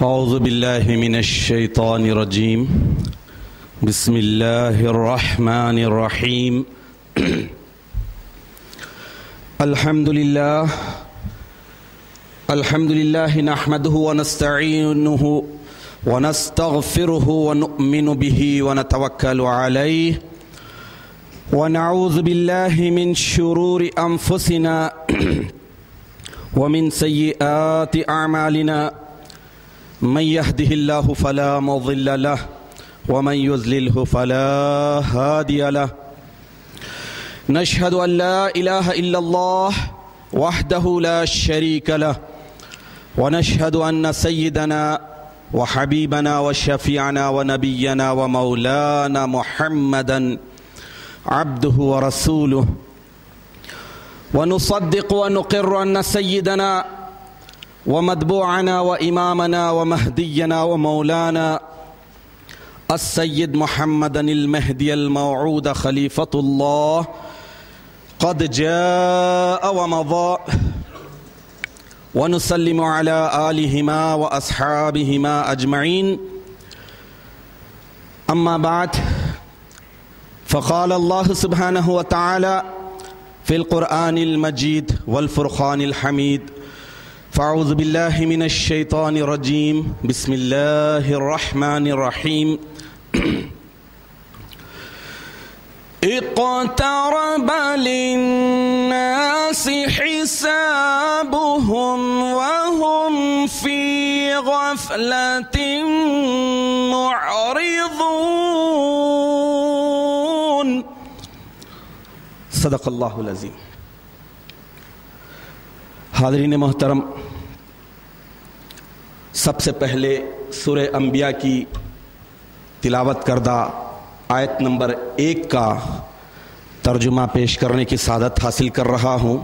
اعوذ باللہ من الشیطان الرجیم بسم اللہ الرحمن الرحیم الحمد للہ نحمده ونستعینه ونستغفره ونؤمن به ونتوکل علیہ ونعوذ باللہ من شرور انفسنا ومن سیئات اعمالنا من يهده الله فلا مضل له ومن يضلله فلا هادي له نشهد أن لا إله إلا الله وحده لا شريك له ونشهد أن سيدنا وحبيبنا وشفيعنا ونبينا ومولانا محمدا عبده ورسوله ونصدق ونقر أن سيدنا ومتبوعنا وإمامنا ومهدينا ومولانا السيد محمدا المهدي الموعود خليفة الله قد جاء ومضى ونسلم على آلهما وأصحابهما أجمعين أما بعد فقال الله سبحانه وتعالى في القرآن المجيد والفرقان الحميد فاعوذ باللہ من الشیطان الرجیم بسم اللہ الرحمن الرحیم اقترب للناس حسابهم وهم في غفلة معرضون صدق اللہ العظیم۔ حاضرین محترم، سب سے پہلے سورہ انبیاء کی تلاوت کردہ آیت نمبر 1 کا ترجمہ پیش کرنے کی سعادت حاصل کر رہا ہوں۔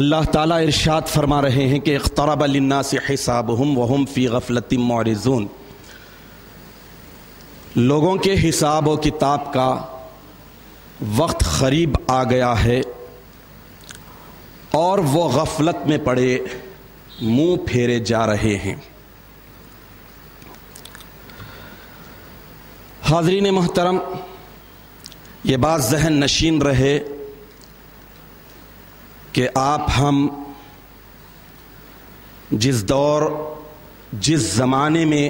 اللہ تعالیٰ ارشاد فرما رہے ہیں کہ اقترب للناس حسابهم وهم فی غفلۃ معرضون، لوگوں کے حساب و کتاب کا وقت قریب آ گیا ہے اور وہ غفلت میں پڑے منہ پھیرے جا رہے ہیں۔ حاضرین محترم، یہ بات ذہن نشین رہے کہ آپ ہم جس دور جس زمانے میں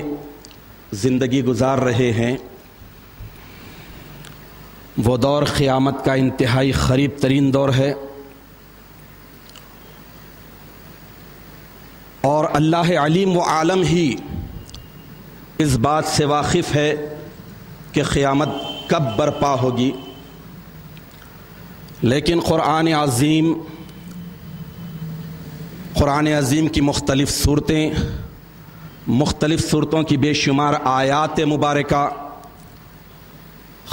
زندگی گزار رہے ہیں وہ دور قیامت کا انتہائی قریب ترین دور ہے، اور اللہ علیم و عالم ہی اس بات سے واقف ہے کہ قیامت کب برپا ہوگی، لیکن قرآن عظیم کی مختلف صورتوں کی بے شمار آیات مبارکہ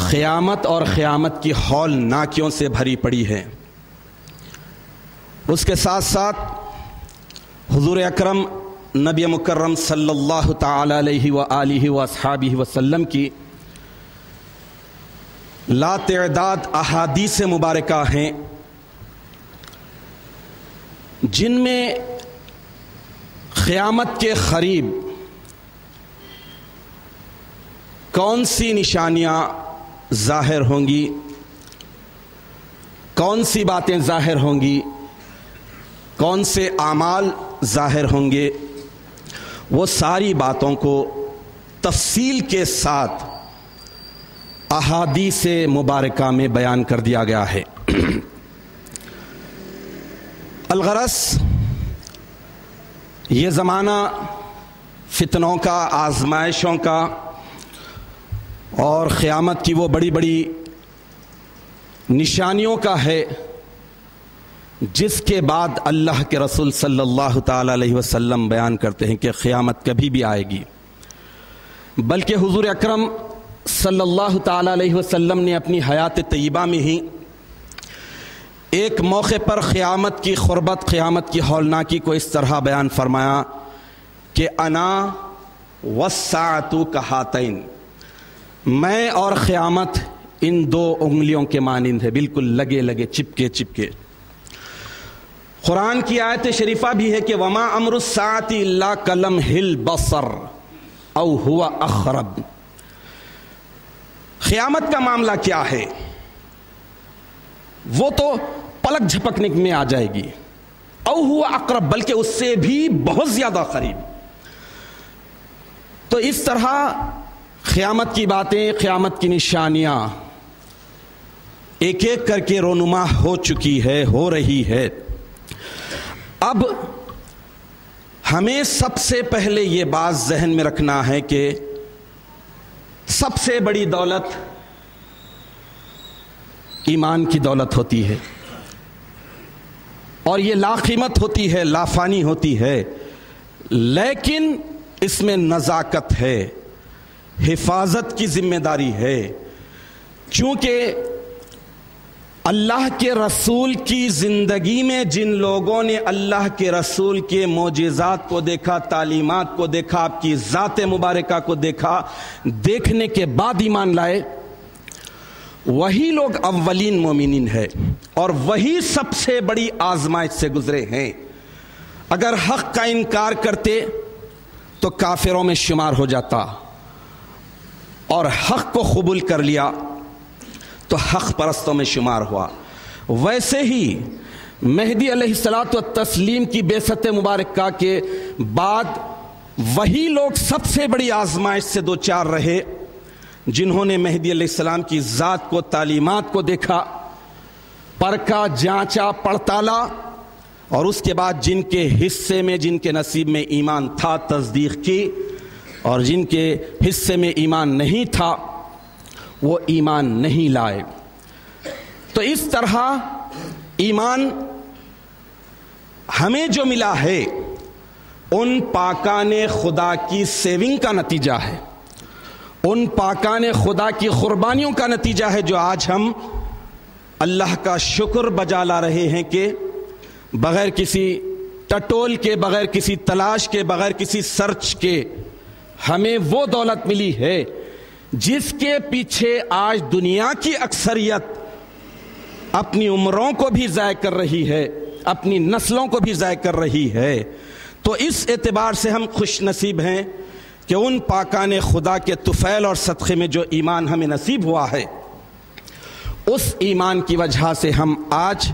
قیامت اور قیامت کی ہولناکیوں سے بھری پڑی ہے۔ اس کے ساتھ ساتھ حضور اکرم نبی مکرم صلی اللہ تعالی علیہ وآلہ واصحابہ وسلم کی لا تعداد احادیث مبارکہ ہیں جن میں قیامت کے قریب کون سی نشانیاں ظاہر ہوں گی، کون سی باتیں ظاہر ہوں گی، کون سے اعمال ظاہر ہوں گے، وہ ساری باتوں کو تفصیل کے ساتھ احادیث مبارکہ میں بیان کر دیا گیا ہے۔ الغرض یہ زمانہ فتنوں کا، آزمائشوں کا اور قیامت کی وہ بڑی بڑی نشانیوں کا ہے جس کے بعد اللہ کے رسول صلی اللہ تعالی علیہ وسلم بیان کرتے ہیں کہ قیامت کبھی بھی آئے گی، بلکہ حضور اکرم صلی اللہ تعالی علیہ وسلم نے اپنی حیات طیبہ میں ہی ایک موقع پر قیامت کی قربت، قیامت کی ہولناکی کو اس طرح بیان فرمایا کہ انا والساعۃ کہاتین، میں اور قیامت ان دو انگلیوں کے مانند ہے، بالکل لگے لگے، چپکے چپکے۔ قرآن کی آیت شریفہ بھی ہے کہ وما امر الساعۃ الا کلمح البصر او هو اقرب. قیامت کا معاملہ کیا ہے؟ وہ تو پلک جھپکنے میں آ جائے گی. او هو اقرب، بلکہ اس سے بھی بہت زیادہ قریب. تو اس طرح قیامت کی باتیں، قیامت کی نشانیاں ایک ایک کر کے رونما ہو چکی ہے، ہو رہی ہے. اب ہمیں سب سے پہلے یہ بات ذہن میں رکھنا ہے کہ سب سے بڑی دولت ایمان کی دولت ہوتی ہے، اور یہ لا قیمت ہوتی ہے، لا فانی ہوتی ہے، لیکن اس میں نزاکت ہے، حفاظت کی ذمہ داری ہے. چونکہ اللہ کے رسول کی زندگی میں جن لوگوں نے اللہ کے رسول کے معجزات کو دیکھا، تعلیمات کو دیکھا، آپ کی ذات مبارکہ کو دیکھا، دیکھنے کے بعد ایمان لائے، وہی لوگ اولین مومنین ہیں، اور وہی سب سے بڑی آزمائش سے گزرے ہیں. اگر حق کا انکار کرتے تو کافروں میں شمار ہو جاتا، اور حق کو قبول کر لیا تو حق پرستوں میں شمار ہوا. ویسے ہی مہدی علیہ الصلوۃ والتسلیم کی بعثت مبارکہ کے بعد وہی لوگ سب سے بڑی آزمائش سے دوچار رہے جنہوں نے مہدی علیہ السلام کی ذات کو، تعلیمات کو دیکھا، پرکھا، جانچا، پڑتالا، اور اس کے بعد جن کے حصے میں، جن کے نصیب میں ایمان تھا تصدیق کی، اور جن کے حصے میں ایمان نہیں تھا وہ ایمان نہیں لائے. تو اس طرح ایمان ہمیں جو ملا ہے ان پاکان خدا کی سیونگ کا نتیجہ ہے، ان پاکان خدا کی قربانیوں کا نتیجہ ہے، جو آج ہم اللہ کا شکر بجا لا رہے ہیں کہ بغیر کسی ٹٹول کے، بغیر کسی تلاش کے، بغیر کسی سرچ کے ہمیں وہ دولت ملی ہے جس کے پیچھے آج دنیا کی اکثریت اپنی عمروں کو بھی ضائع کر رہی ہے، اپنی نسلوں کو بھی ضائع کر رہی ہے. تو اس اعتبار سے ہم خوش نصیب ہیں کہ ان پاکان خدا کے طفیل اور صدقے میں جو ایمان ہمیں نصیب ہوا ہے، اس ایمان کی وجہ سے ہم آج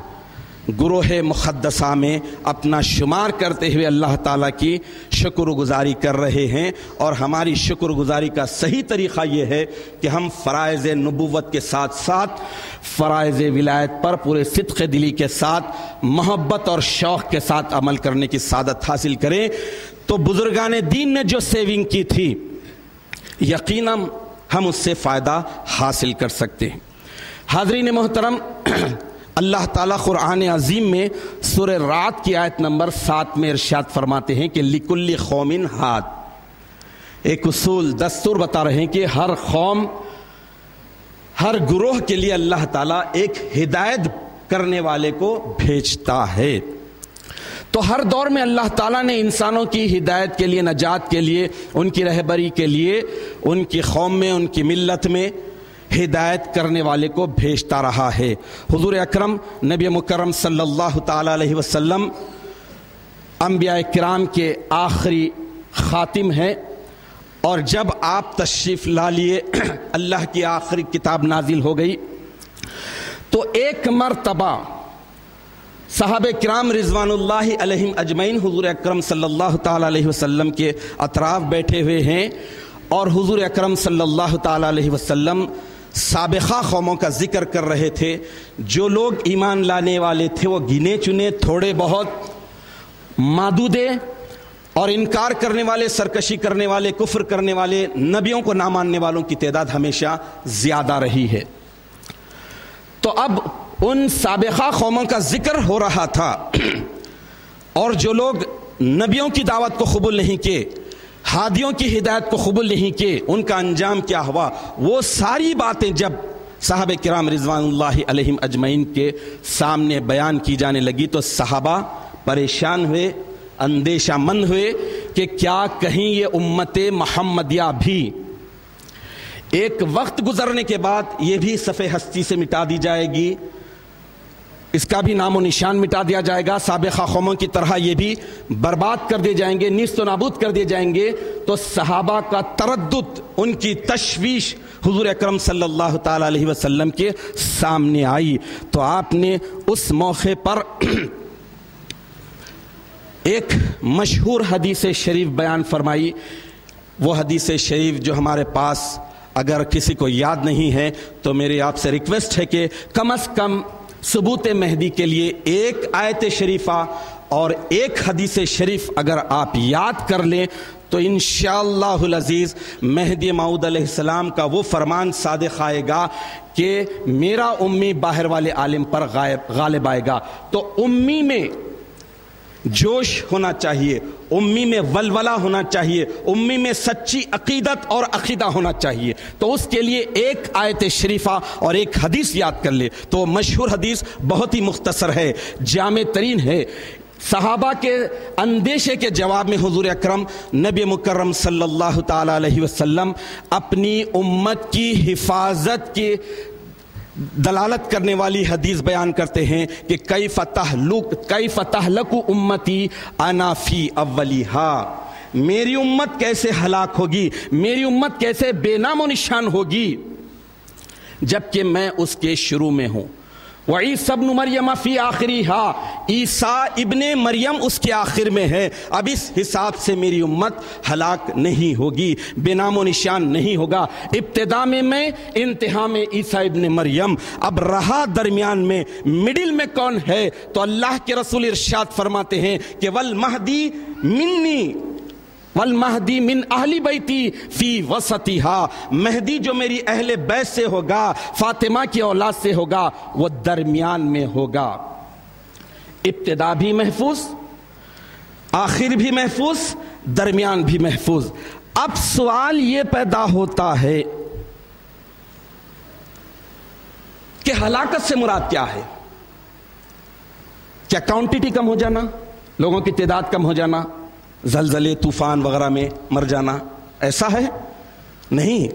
گروہ مقدسہ میں اپنا شمار کرتے ہوئے اللہ تعالیٰ کی شکر گزاری کر رہے ہیں. اور ہماری شکر گزاری کا صحیح طریقہ یہ ہے کہ ہم فرائض نبوت کے ساتھ ساتھ فرائض ولایت پر پورے صدق دلی کے ساتھ، محبت اور شوق کے ساتھ عمل کرنے کی سعادت حاصل کریں. تو بزرگان دین نے جو سیونگ کی تھی، یقیناً ہم اس سے فائدہ حاصل کر سکتے ہیں. حاضرین محترم، اللہ تعالیٰ قرآن عظیم میں سورہ رعد کی آیت نمبر 7 میں ارشاد فرماتے ہیں کہ لِكُلِّ قَوْمٍ ہاد، ایک اصول، دستور بتا رہے ہیں کہ ہر قوم، ہر گروہ کے لیے اللہ تعالیٰ ایک ہدایت کرنے والے کو بھیجتا ہے. تو ہر دور میں اللہ تعالیٰ نے انسانوں کی ہدایت کے لیے، نجات کے لیے، ان کی رہبری کے لیے، ان کی قوم میں، ان کی ملت میں ہدایت کرنے والے کو بھیجتا رہا ہے. حضور اکرم نبی مکرم صلی اللہ تعالی علیہ وسلم انبیاء کرام کے آخری خاتم ہیں، اور جب آپ تشریف لا لیے، اللہ کی آخری کتاب نازل ہو گئی، تو ایک مرتبہ صحابہ کرام رضوان اللہ علیہم اجمعین حضور اکرم صلی اللہ تعالی علیہ وسلم کے اطراف بیٹھے ہوئے ہیں، اور حضور اکرم صلی اللہ تعالی علیہ وسلم سابقہ قوموں کا ذکر کر رہے تھے. جو لوگ ایمان لانے والے تھے وہ گنے چنے، تھوڑے بہت، معدودے، اور انکار کرنے والے، سرکشی کرنے والے، کفر کرنے والے، نبیوں کو نہ ماننے والوں کی تعداد ہمیشہ زیادہ رہی ہے. تو اب ان سابقہ قوموں کا ذکر ہو رہا تھا، اور جو لوگ نبیوں کی دعوت کو قبول نہیں کیے، ہادیوں کی ہدایت کو قبول نہیں کیے، ان کا انجام کیا ہوا، وہ ساری باتیں جب صحابہ کرام رضوان اللہ علیہم اجمعین کے سامنے بیان کی جانے لگی تو صحابہ پریشان ہوئے، اندیشہ مند ہوئے کہ کیا کہیں یہ امت محمدیہ بھی ایک وقت گزرنے کے بعد یہ بھی صفحہ ہستی سے مٹا دی جائے گی. اس کا بھی نام و نشان مٹا دیا جائے گا، سابقہ قوموں کی طرح یہ بھی برباد کر دیے جائیں گے، نیست و نابود کر دیے جائیں گے۔ تو صحابہ کا تردد، ان کی تشویش حضور اکرم صلی اللہ تعالی علیہ وسلم کے سامنے آئی، تو آپ نے اس موقع پر ایک مشہور حدیث شریف بیان فرمائی۔ وہ حدیث شریف جو ہمارے پاس اگر کسی کو یاد نہیں ہے تو میری آپ سے ریکویسٹ ہے کہ کم از کم ثبوت مہدی کے لیے ایک آیت شریفہ اور ایک حدیث شریف اگر آپ یاد کر لیں تو انشاءاللہ العزیز مہدی موعود علیہ السلام کا وہ فرمان صادق آئے گا کہ میرا امی باہر والے عالم پر غالب آئے گا۔ تو امی میں جوش ہونا چاہیے، امی میں ولولہ ہونا چاہیے، امی میں سچی عقیدت اور عقیدہ ہونا چاہیے۔ تو اس کے لیے ایک آیت شریفہ اور ایک حدیث یاد کر لے۔ تو مشہور حدیث بہت ہی مختصر ہے، جامع ترین ہے۔ صحابہ کے اندیشے کے جواب میں حضور اکرم نبی مکرم صلی اللہ تعالی علیہ وسلم اپنی امت کی حفاظت کی دلالت کرنے والی حدیث بیان کرتے ہیں کہ کیف تہلک امتی انا فی اولیہا، میری امت کیسے ہلاک ہوگی، میری امت کیسے بے نام و نشان ہوگی جبکہ میں اس کے شروع میں ہوں۔ وعیسی ابن مریم فی آخریہا، عیسیٰ ابن مریم اس کے آخر میں ہے۔ اب اس حساب سے میری امت ہلاک نہیں ہوگی، بے نام و نشان نہیں ہوگا۔ ابتدا میں انتہا میں عیسیٰ ابن مریم، اب رہا درمیان میں، مڈل میں کون ہے؟ تو اللہ کے رسول ارشاد فرماتے ہیں کہ والمہدی منی، والمہدی من اہل بیتی فی وسطہا، مہدی جو میری اہل بیت سے ہوگا، فاطمہ کی اولاد سے ہوگا، وہ درمیان میں ہوگا۔ ابتدا بھی محفوظ، آخر بھی محفوظ، درمیان بھی محفوظ۔ اب سوال یہ پیدا ہوتا ہے کہ ہلاکت سے مراد کیا ہے؟ کیا کوانٹٹی کم ہو جانا، لوگوں کی تعداد کم ہو جانا، زلزلے طوفان وغیرہ میں مر جانا، ایسا ہے؟ نہیں،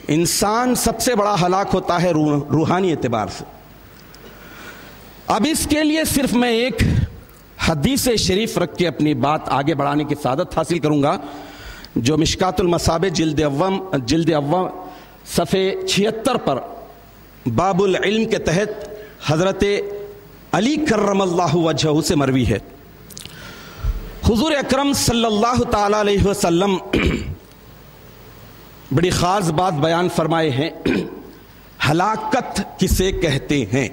انسان سب سے بڑا ہلاک ہوتا ہے روحانی اعتبار سے۔ اب اس کے لیے صرف میں ایک حدیث شریف رکھ کے اپنی بات آگے بڑھانے کی سعادت حاصل کروں گا، جو مشکات المصابیح جلد اول صفحے 76 پر باب العلم کے تحت حضرت علی کرم اللہ وجہہ سے مروی ہے۔ حضور اکرم صلی اللہ تعالی علیہ وسلم بڑی خاص بات بیان فرمائے ہیں، ہلاکت کسے کہتے ہیں؟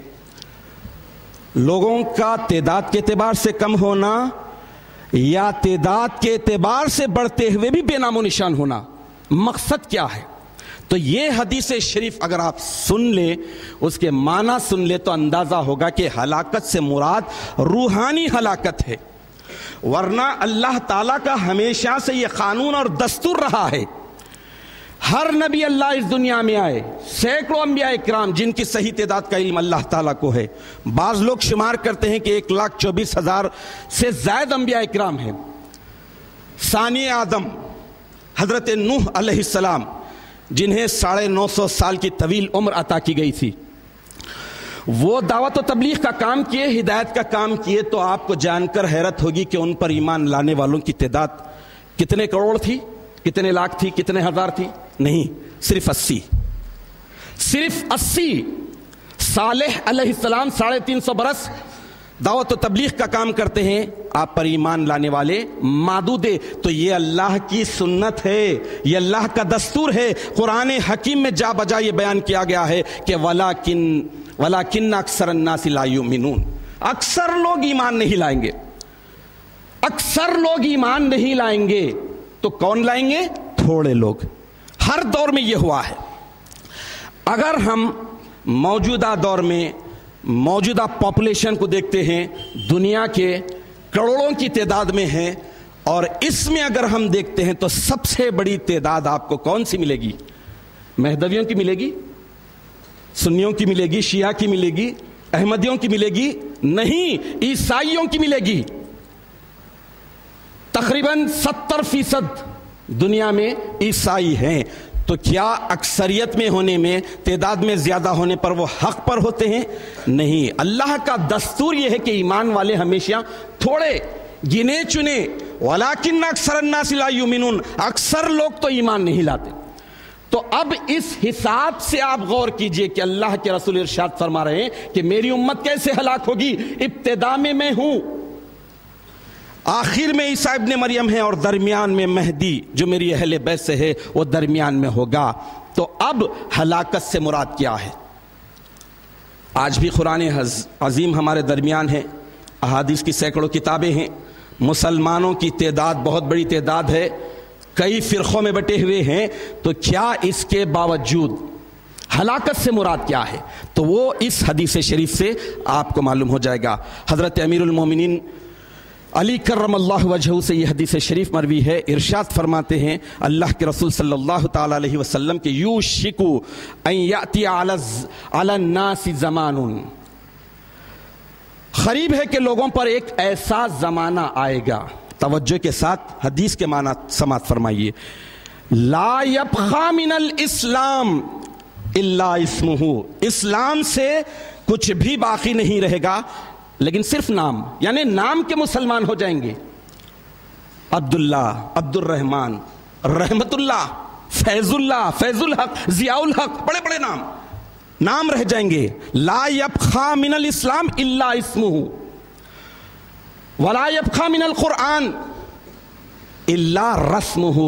لوگوں کا تعداد کے اعتبار سے کم ہونا یا تعداد کے اعتبار سے بڑھتے ہوئے بھی بے نام و نشان ہونا، مقصد کیا ہے؟ تو یہ حدیث شریف اگر آپ سن لیں، اس کے معنی سن لیں تو اندازہ ہوگا کہ ہلاکت سے مراد روحانی ہلاکت ہے۔ ورنہ اللہ تعالیٰ کا ہمیشہ سے یہ قانون اور دستور رہا ہے، ہر نبی اللہ اس دنیا میں آئے، سینکڑوں انبیاء اکرام جن کی صحیح تعداد کا علم اللہ تعالیٰ کو ہے، بعض لوگ شمار کرتے ہیں کہ 1,24,000 سے زائد انبیاء اکرام ہیں۔ ثانی آدم حضرت نوح علیہ السلام جنہیں 950 سال کی طویل عمر عطا کی گئی تھی، وہ دعوت و تبلیغ کا کام کیے، ہدایت کا کام کیے، تو آپ کو جان کر حیرت ہوگی کہ ان پر ایمان لانے والوں کی تعداد کتنے کروڑ تھی، کتنے لاکھ تھی، کتنے ہزار تھی؟ نہیں، صرف 80۔ صرف 80۔ صالح علیہ السلام 350 برس دعوت و تبلیغ کا کام کرتے ہیں، آپ پر ایمان لانے والے معدود ہے۔ تو یہ اللہ کی سنت ہے، یہ اللہ کا دستور ہے۔ قرآن حکیم میں جا بجا یہ بیان کیا گیا ہے کہ وَلَكِنَّ أَكْثَرَ النَّاسِ لَا يُؤْمِنُونَ، اکثر لوگ ایمان نہیں لائیں گے، اکثر لوگ ایمان نہیں لائیں گے۔ تو کون لائیں گے؟ تھوڑے لوگ۔ ہر دور میں یہ ہوا ہے۔ اگر ہم موجودہ دور میں موجودہ پاپولیشن کو دیکھتے ہیں، دنیا کے کروڑوں کی تعداد میں ہیں، اور اس میں اگر ہم دیکھتے ہیں تو سب سے بڑی تعداد آپ کو کون سی ملے گی؟ مہدویوں کی ملے گی، سنیوں کی ملے گی، شیعہ کی ملے گی، احمدیوں کی ملے گی؟ نہیں، عیسائیوں کی ملے گی۔ تقریباً 70% دنیا میں عیسائی ہیں۔ تو کیا اکثریت میں ہونے میں، تعداد میں زیادہ ہونے پر وہ حق پر ہوتے ہیں؟ نہیں، اللہ کا دستور یہ ہے کہ ایمان والے ہمیشہ تھوڑے گنے چنے، وَلَكِنَّ أَكْثَرَ النَّاسِ لَا يُؤْمِنُونَ، اکثر لوگ تو ایمان نہیں لاتے۔ تو اب اس حساب سے آپ غور کیجئے کہ اللہ کے رسول ارشاد فرما رہے ہیں کہ میری امت کیسے ہلاک ہوگی؟ ابتدا میں ہوں، آخر میں عیسیٰ ابن مریم ہے، اور درمیان میں مہدی جو میری اہل بیت سے ہے وہ درمیان میں ہوگا۔ تو اب ہلاکت سے مراد کیا ہے؟ آج بھی قرآن عظیم ہمارے درمیان ہے، احادیث کی سینکڑوں کتابیں ہیں، مسلمانوں کی تعداد بہت بڑی تعداد ہے، کئی فرقوں میں بٹے ہوئے ہیں، تو کیا اس کے باوجود ہلاکت سے مراد کیا ہے؟ تو وہ اس حدیث شریف سے آپ کو معلوم ہو جائے گا۔ حضرت امیر المومنین علی کرم اللہ وجہہ سے یہ حدیث شریف مروی ہے، ارشاد فرماتے ہیں اللہ کے رسول صلی اللہ تعالی علیہ وسلم کہ یوشکو ان یاتی علی الناس زمان، قریب ہے کہ لوگوں پر ایک ایسا زمانہ آئے گا، توجہ کے ساتھ حدیث کے معنی سماعت فرمائیے، لا یبقى من الاسلام الا اسمہ، اسلام سے کچھ بھی باقی نہیں رہے گا لیکن صرف نام، یعنی نام کے مسلمان ہو جائیں گے، عبداللہ، عبد الرحمن، رحمت اللہ، فیض اللہ، فیض الحق، ضیاء الحق، بڑے بڑے نام رہ جائیں گے۔ لا یبقى من الاسلام الا اسمہ ولا یبقى من القرآن الا رسمہ،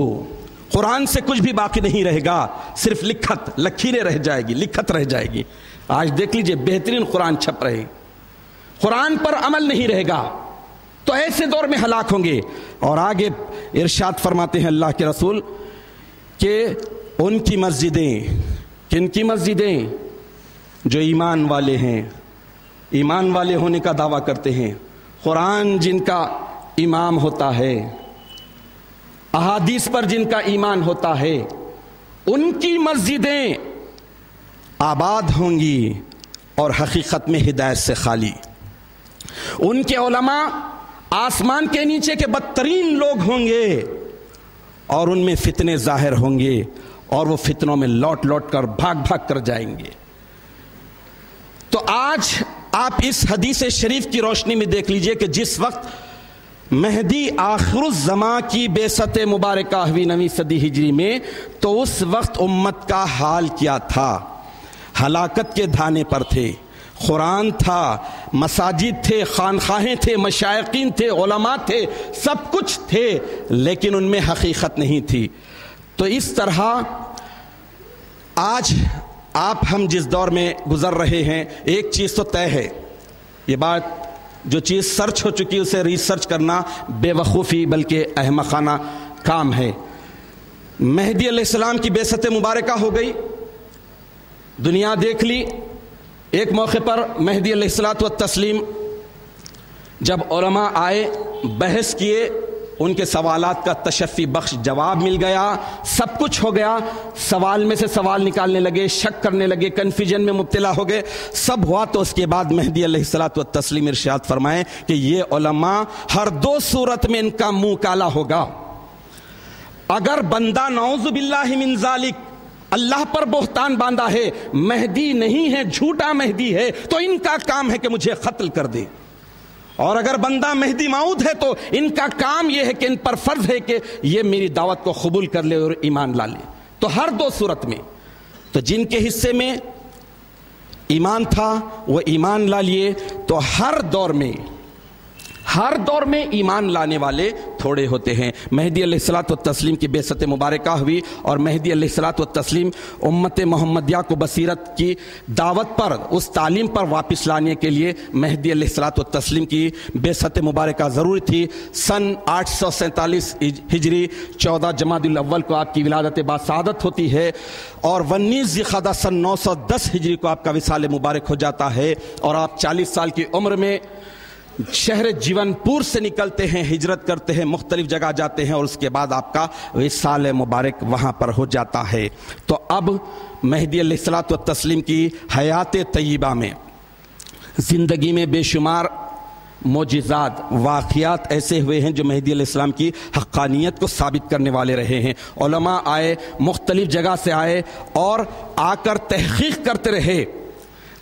قرآن سے کچھ بھی باقی نہیں رہے گا، صرف لکھیریں رہ جائے گی، لکھت رہ جائے گی۔ آج دیکھ لیجئے بہترین قرآن چھپ رہے، قرآن پر عمل نہیں رہے گا، تو ایسے دور میں ہلاک ہوں گے۔ اور آگے ارشاد فرماتے ہیں اللہ کے رسول کہ ان کی مسجدیں، کن کی مسجدیں؟ جو ایمان والے ہیں، ایمان والے ہونے کا دعویٰ کرتے ہیں، قرآن جن کا امام ہوتا ہے، احادیث پر جن کا ایمان ہوتا ہے، ان کی مسجدیں آباد ہوں گی اور حقیقت میں ہدایت سے خالی۔ ان کے علماء آسمان کے نیچے کے بدترین لوگ ہوں گے، اور ان میں فتنے ظاہر ہوں گے، اور وہ فتنوں میں لوٹ لوٹ کر بھاگ کر جائیں گے۔ تو آج آپ اس حدیث شریف کی روشنی میں دیکھ لیجئے کہ جس وقت مہدی آخر الزمان کی بعثت مبارکہ ہوئی 9ویں صدی ہجری میں، تو اس وقت امت کا حال کیا تھا؟ ہلاکت کے دھانے پر تھے، قرآن تھا، مساجد تھے، خانخواہیں تھے، مشائقین تھے، علماء تھے، سب کچھ تھے، لیکن ان میں حقیقت نہیں تھی۔ تو اس طرح آج آپ ہم جس دور میں گزر رہے ہیں، ایک چیز تو طے ہے، یہ بات جو چیز سرچ ہو چکی اسے ریسرچ کرنا بے وقوفی بلکہ احمقانہ کام ہے۔ مہدی علیہ السلام کی بعثت مبارکہ ہو گئی، دنیا دیکھ لی۔ ایک موقع پر مہدی علیہ السلام جب علماء آئے، بحث کیے، ان کے سوالات کا تشفی بخش جواب مل گیا، سب کچھ ہو گیا، سوال میں سے سوال نکالنے لگے، شک کرنے لگے، کنفیوژن میں مبتلا ہو گئے، سب ہوا۔ تو اس کے بعد مہدی علیہ السلام ارشاد فرمائے کہ یہ علماء ہر دو صورت میں ان کا منہ کالا ہوگا۔ اگر بندہ نعوذ باللہ من ذالک اللہ پر بہتان باندھا ہے، مہدی نہیں ہے، جھوٹا مہدی ہے، تو ان کا کام ہے کہ مجھے قتل کر دے، اور اگر بندہ مہدی موعود ہے تو ان کا کام یہ ہے کہ ان پر فرض ہے کہ یہ میری دعوت کو قبول کر لے اور ایمان لا لے۔ تو ہر دو صورت میں، تو جن کے حصے میں ایمان تھا وہ ایمان لا لیے، تو ہر دور میں ایمان لانے والے تھوڑے ہوتے ہیں۔ مہدی علیہ السلام کی بعثت مبارکہ ہوئی، اور مہدی علیہ السلام امت محمدیہ کو بصیرت کی دعوت پر، اس تعلیم پر واپس لانے کے لیے مہدی علیہ السلام کی بعثت مبارکہ ضروری تھی۔ سن 847 ہجری 14 جمادی الاول کو آپ کی ولادت باسعادت ہوتی ہے، اور 19 ذوالقعدہ سن 910 ہجری کو آپ کا وصال مبارک ہو جاتا ہے، اور آپ 40 سال کی عمر میں شہر جیون پور سے نکلتے ہیں، ہجرت کرتے ہیں، مختلف جگہ جاتے ہیں، اور اس کے بعد آپ کا وصال مبارک وہاں پر ہو جاتا ہے۔ تو اب مہدی علیہ السلام کی حیات طیبہ میں، زندگی میں بے شمار معجزات، واقعات ایسے ہوئے ہیں جو مہدی علیہ السلام کی حقانیت کو ثابت کرنے والے رہے ہیں. علماء آئے، مختلف جگہ سے آئے اور آ کر تحقیق کرتے رہے،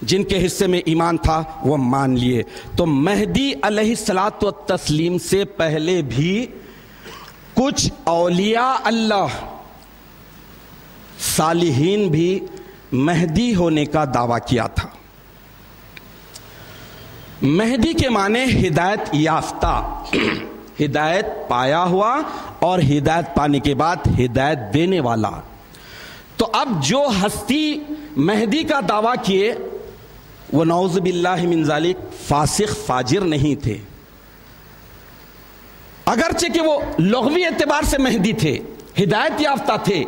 جن کے حصے میں ایمان تھا وہ مان لیے. تو مہدی علیہ الصلاۃ والتسلیم سے پہلے بھی کچھ اولیاء اللہ، صالحین بھی مہدی ہونے کا دعویٰ کیا تھا. مہدی کے معنی ہدایت یافتہ، ہدایت پایا ہوا اور ہدایت پانے کے بعد ہدایت دینے والا. تو اب جو ہستی مہدی کا دعویٰ کیے وہ نعوذ باللہ من ذالک فاسق فاجر نہیں تھے، اگرچہ کہ وہ لغوی اعتبار سے مہدی تھے، ہدایت یافتہ تھے،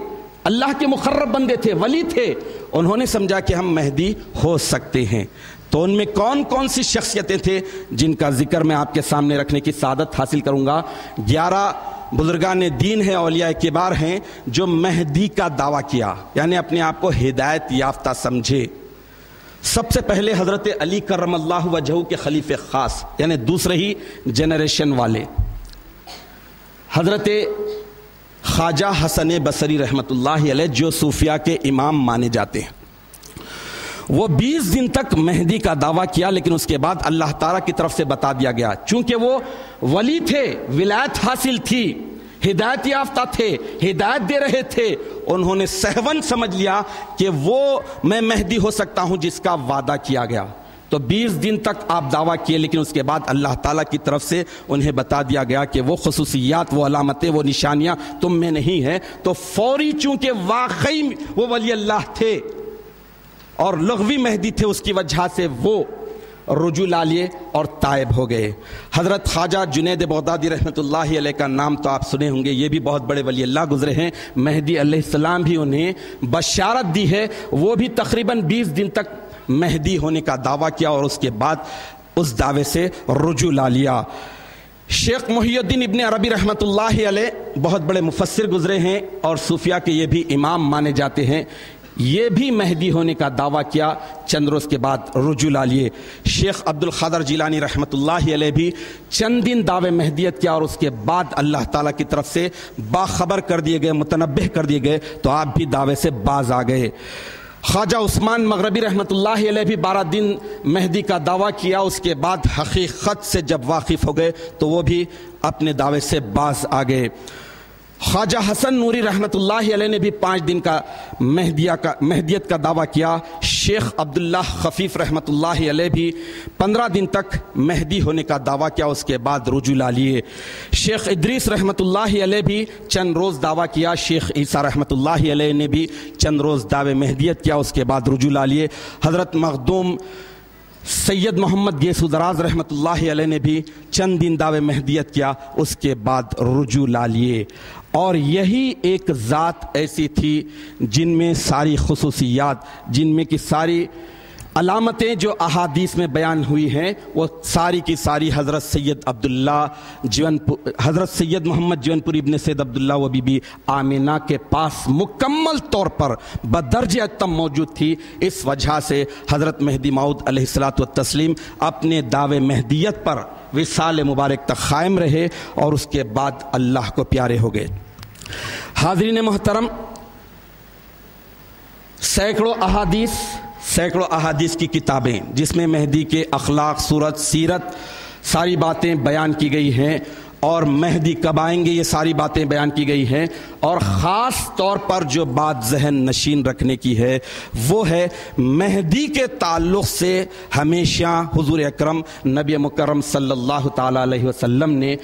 اللہ کے مقرب بندے تھے، ولی تھے. انہوں نے سمجھا کہ ہم مہدی ہو سکتے ہیں. تو ان میں کون کون سی شخصیتیں تھے جن کا ذکر میں آپ کے سامنے رکھنے کی سعادت حاصل کروں گا. 11 بزرگان دین ہیں، اولیاء کبار ہیں جو مہدی کا دعویٰ کیا، یعنی اپنے آپ کو ہدایت یافتہ سمجھے. سب سے پہلے حضرت علی کرم اللہ وجہہ کے خلیفہ خاص، یعنی دوسرے ہی جنریشن والے، حضرت خواجہ حسن بصری رحمت اللہ علیہ، جو صوفیہ کے امام مانے جاتے ہیں. وہ 20 دن تک مہدی کا دعویٰ کیا، لیکن اس کے بعد اللہ تعالیٰ کی طرف سے بتا دیا گیا، چونکہ وہ ولی تھے، ولایت حاصل تھی، ہدایت یافتہ تھے، ہدایت دے رہے تھے، انہوں نے سہون سمجھ لیا کہ وہ میں مہدی ہو سکتا ہوں جس کا وعدہ کیا گیا. تو 20 دن تک آپ دعویٰ کیے، لیکن اس کے بعد اللہ تعالیٰ کی طرف سے انہیں بتا دیا گیا کہ وہ خصوصیات، وہ علامتیں، وہ نشانیاں تم میں نہیں ہیں. تو فوری چونکہ واقعی وہ ولی اللہ تھے اور لغوی مہدی تھے، اس کی وجہ سے وہ رجوع لا لیے اور تائب ہو گئے. حضرت خواجہ جنید بغدادی رحمۃ اللہ علیہ کا نام تو آپ سنے ہوں گے، یہ بھی بہت بڑے ولی اللہ گزرے ہیں. مہدی علیہ السلام بھی انہیں بشارت دی ہے. وہ بھی تقریباً 20 دن تک مہدی ہونے کا دعویٰ کیا اور اس کے بعد اس دعوے سے رجوع لا لیا. شیخ محی الدین ابن عربی رحمۃ اللہ علیہ بہت بڑے مفسر گزرے ہیں اور صوفیہ کے یہ بھی امام مانے جاتے ہیں. یہ بھی مہدی ہونے کا دعویٰ کیا، چند روز کے بعد رجوع لا لیے. شیخ عبد القادر جیلانی رحمۃ اللہ علیہ بھی چند دن دعوے مہدیت کیا اور اس کے بعد اللہ تعالیٰ کی طرف سے باخبر کر دیے گئے، متنبہ کر دیے گئے، تو آپ بھی دعوے سے باز آ گئے. خواجہ عثمان مغربی رحمۃ اللہ علیہ بھی 12 دن مہدی کا دعویٰ کیا، اس کے بعد حقیقت سے جب واقف ہو گئے تو وہ بھی اپنے دعوے سے باز آ گئے. خواجہ حسن نوری رحمۃ اللہ علیہ نے بھی 5 دن کا مہدیت کا دعویٰ کیا. شیخ عبداللہ خفیف رحمۃ اللہ علیہ بھی 15 دن تک مہدی ہونے کا دعویٰ کیا، اس کے بعد رجوع لا لیے. شیخ ادریس رحمۃ اللہ علیہ بھی چند روز دعویٰ کیا. شیخ عیسیٰ رحمۃ اللہ علیہ نے بھی چند روز دعوے مہدیت کیا، اس کے بعد رجوع لا لیے. حضرت مخدوم سید محمد گیسو دراز رحمۃ اللہ علیہ نے بھی چند دن دعوے مہدیت کیا، اس کے بعد رجوع لا لیے. اور یہی ایک ذات ایسی تھی جن میں ساری خصوصیات، جن میں کی ساری علامتیں جو احادیث میں بیان ہوئی ہیں، وہ ساری کی ساری حضرت سید محمد جون پوری ابن سید عبداللہ و بی بی آمینہ کے پاس مکمل طور پر بدرجہ اتم موجود تھی. اس وجہ سے حضرت مہدی موعود علیہ الصلاۃ والتسلیم اپنے دعوے مہدیت پر وصال مبارک تک قائم رہے اور اس کے بعد اللہ کو پیارے ہو گئے. حاضرین محترم، سینکڑوں احادیث کی کتابیں جس میں مہدی کے اخلاق، صورت، سیرت، ساری باتیں بیان کی گئی ہیں اور مہدی کب آئیں گے یہ ساری باتیں بیان کی گئی ہیں. اور خاص طور پر جو بات ذہن نشین رکھنے کی ہے وہ ہے مہدی کے تعلق سے ہمیشہ حضور اکرم نبی مکرم صلی اللہ تعالی علیہ وسلم نے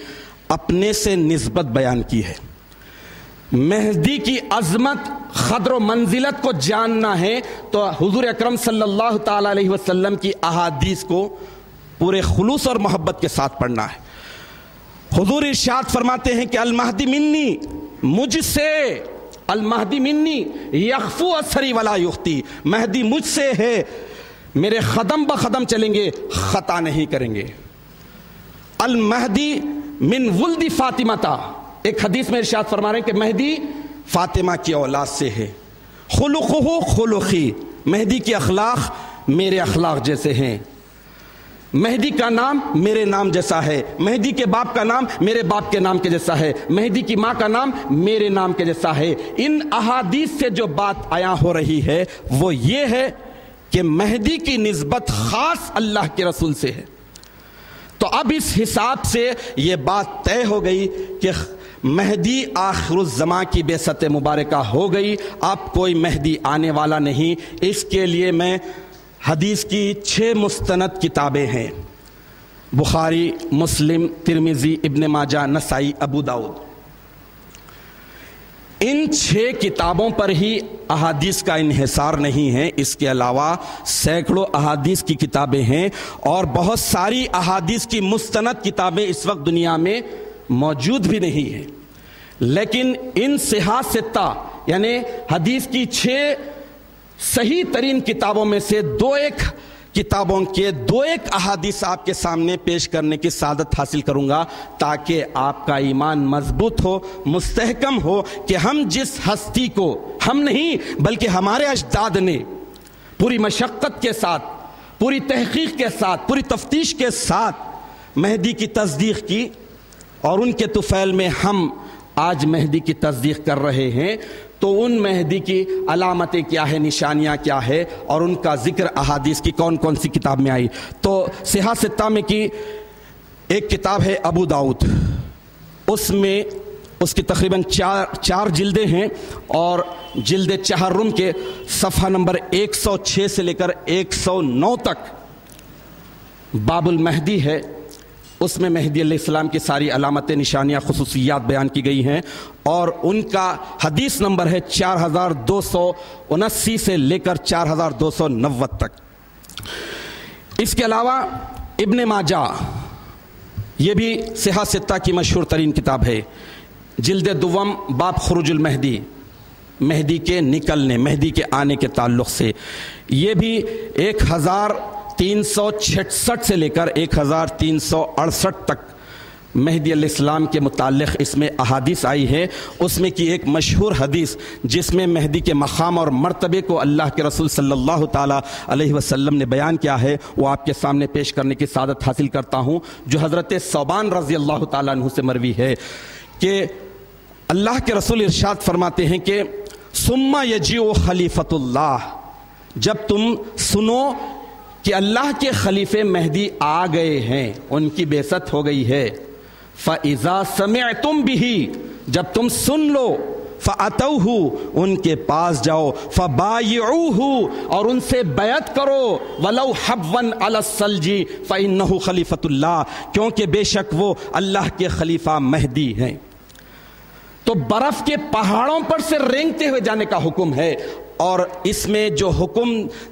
اپنے سے نسبت بیان کی ہے. مہدی کی عظمت، قدر و منزلت کو جاننا ہے تو حضور اکرم صلی اللہ تعالی علیہ وسلم کی احادیث کو پورے خلوص اور محبت کے ساتھ پڑھنا ہے. حضور ارشاد فرماتے ہیں کہ المہدی منی، مجھ سے، المہدی منی یخفو اثری ولا یخطی، مہدی مجھ سے ہے، میرے قدم بقدم چلیں گے، خطا نہیں کریں گے. المہدی من ولد فاطمہ، ایک حدیث میں ارشاد فرما رہے ہیں کہ مہدی فاطمہ کی اولاد سے ہے. خلقہ خلقی، مہدی کے اخلاق میرے اخلاق جیسے ہیں. مہدی کا نام میرے نام جیسا ہے، مہدی کے باپ کا نام میرے باپ کے نام کے جیسا ہے، مہدی کی ماں کا نام میرے نام کے جیسا ہے۔ ان احادیث سے جو بات عیاں ہو رہی ہے وہ یہ ہے کہ مہدی کی نسبت خاص اللہ کے رسول سے ہے۔ تو اب اس حساب سے یہ بات طے ہو گئی کہ مہدی آخر الزمان کی بعثت مبارکہ ہو گئی، اب کوئی مہدی آنے والا نہیں۔ اس کے لیے میں حدیث کی 6 مستند کتابیں ہیں، بخاری، مسلم، ترمذی، ابن ماجہ، نسائی، ابو داؤد۔ ان 6 کتابوں پر ہی احادیث کا انحصار نہیں ہے، اس کے علاوہ سینکڑوں احادیث کی کتابیں ہیں اور بہت ساری احادیث کی مستند کتابیں اس وقت دنیا میں موجود بھی نہیں ہیں۔ لیکن ان صحاح ستہ یعنی حدیث کی 6 صحیح ترین کتابوں میں سے دو ایک احادیث آپ کے سامنے پیش کرنے کی سعادت حاصل کروں گا تاکہ آپ کا ایمان مضبوط ہو، مستحکم ہو کہ ہم جس ہستی کو، ہم نہیں بلکہ ہمارے اجداد نے پوری مشقت کے ساتھ، پوری تحقیق کے ساتھ، پوری تفتیش کے ساتھ مہدی کی تصدیق کی، اور ان کے طفیل میں ہم آج مہدی کی تصدیق کر رہے ہیں، تو ان مہدی کی علامتیں کیا ہے، نشانیاں کیا ہے، اور ان کا ذکر احادیث کی کون کون سی کتاب میں آئی۔ تو صحاح ستہ میں کی ایک کتاب ہے ابو داؤد، اس میں اس کی تقریباً 4 جلدیں ہیں، اور جلد چہرم کے صفحہ نمبر 106 سے لے کر 109 تک باب المہدی ہے۔ اس میں مہدی علیہ السلام کی ساری علامتیں، نشانیاں، خصوصیات بیان کی گئی ہیں، اور ان کا حدیث نمبر ہے 4279 سے لے کر 4290 تک۔ اس کے علاوہ ابن ماجہ، یہ بھی صحاح ستہ کی مشہور ترین کتاب ہے، جلد دوم، باب خروج المہدی، مہدی کے نکلنے، مہدی کے آنے کے تعلق سے، یہ بھی 1366 سے لے کر 1368 تک مہدی علیہ السلام کے متعلق اس میں احادیث آئی ہے۔ اس میں کی ایک مشہور حدیث جس میں مہدی کے مقام اور مرتبے کو اللہ کے رسول صلی اللہ تعالی علیہ وسلم نے بیان کیا ہے، وہ آپ کے سامنے پیش کرنے کی سعادت حاصل کرتا ہوں، جو حضرت ثوبان رضی اللہ تعالیٰ عنہ سے مروی ہے کہ اللہ کے رسول ارشاد فرماتے ہیں کہ ثم یجیء خلیفۃ اللہ، جب تم سنو کہ اللہ کے خلیفے مہدی آ گئے ہیں، ان کی بعثت ہو گئی ہے، فَإِذَا سَمِعْتُمْ بِهِ، جب تم سن لو، فَأَتَوْهُ، ان کے پاس جاؤ، فَبَايِعُوهُ، اور ان سے بیعت کرو، وَلَوْ حَبًّا عَلَى الثَّلْجِ فَإِنَّهُ خَلِيفَةُ اللَّهِ، کیونکہ بے شک وہ اللہ کے خلیفہ مہدی ہیں۔ تو برف کے پہاڑوں پر سے رینگتے ہوئے جانے کا حکم ہے، اور اس میں جو حکم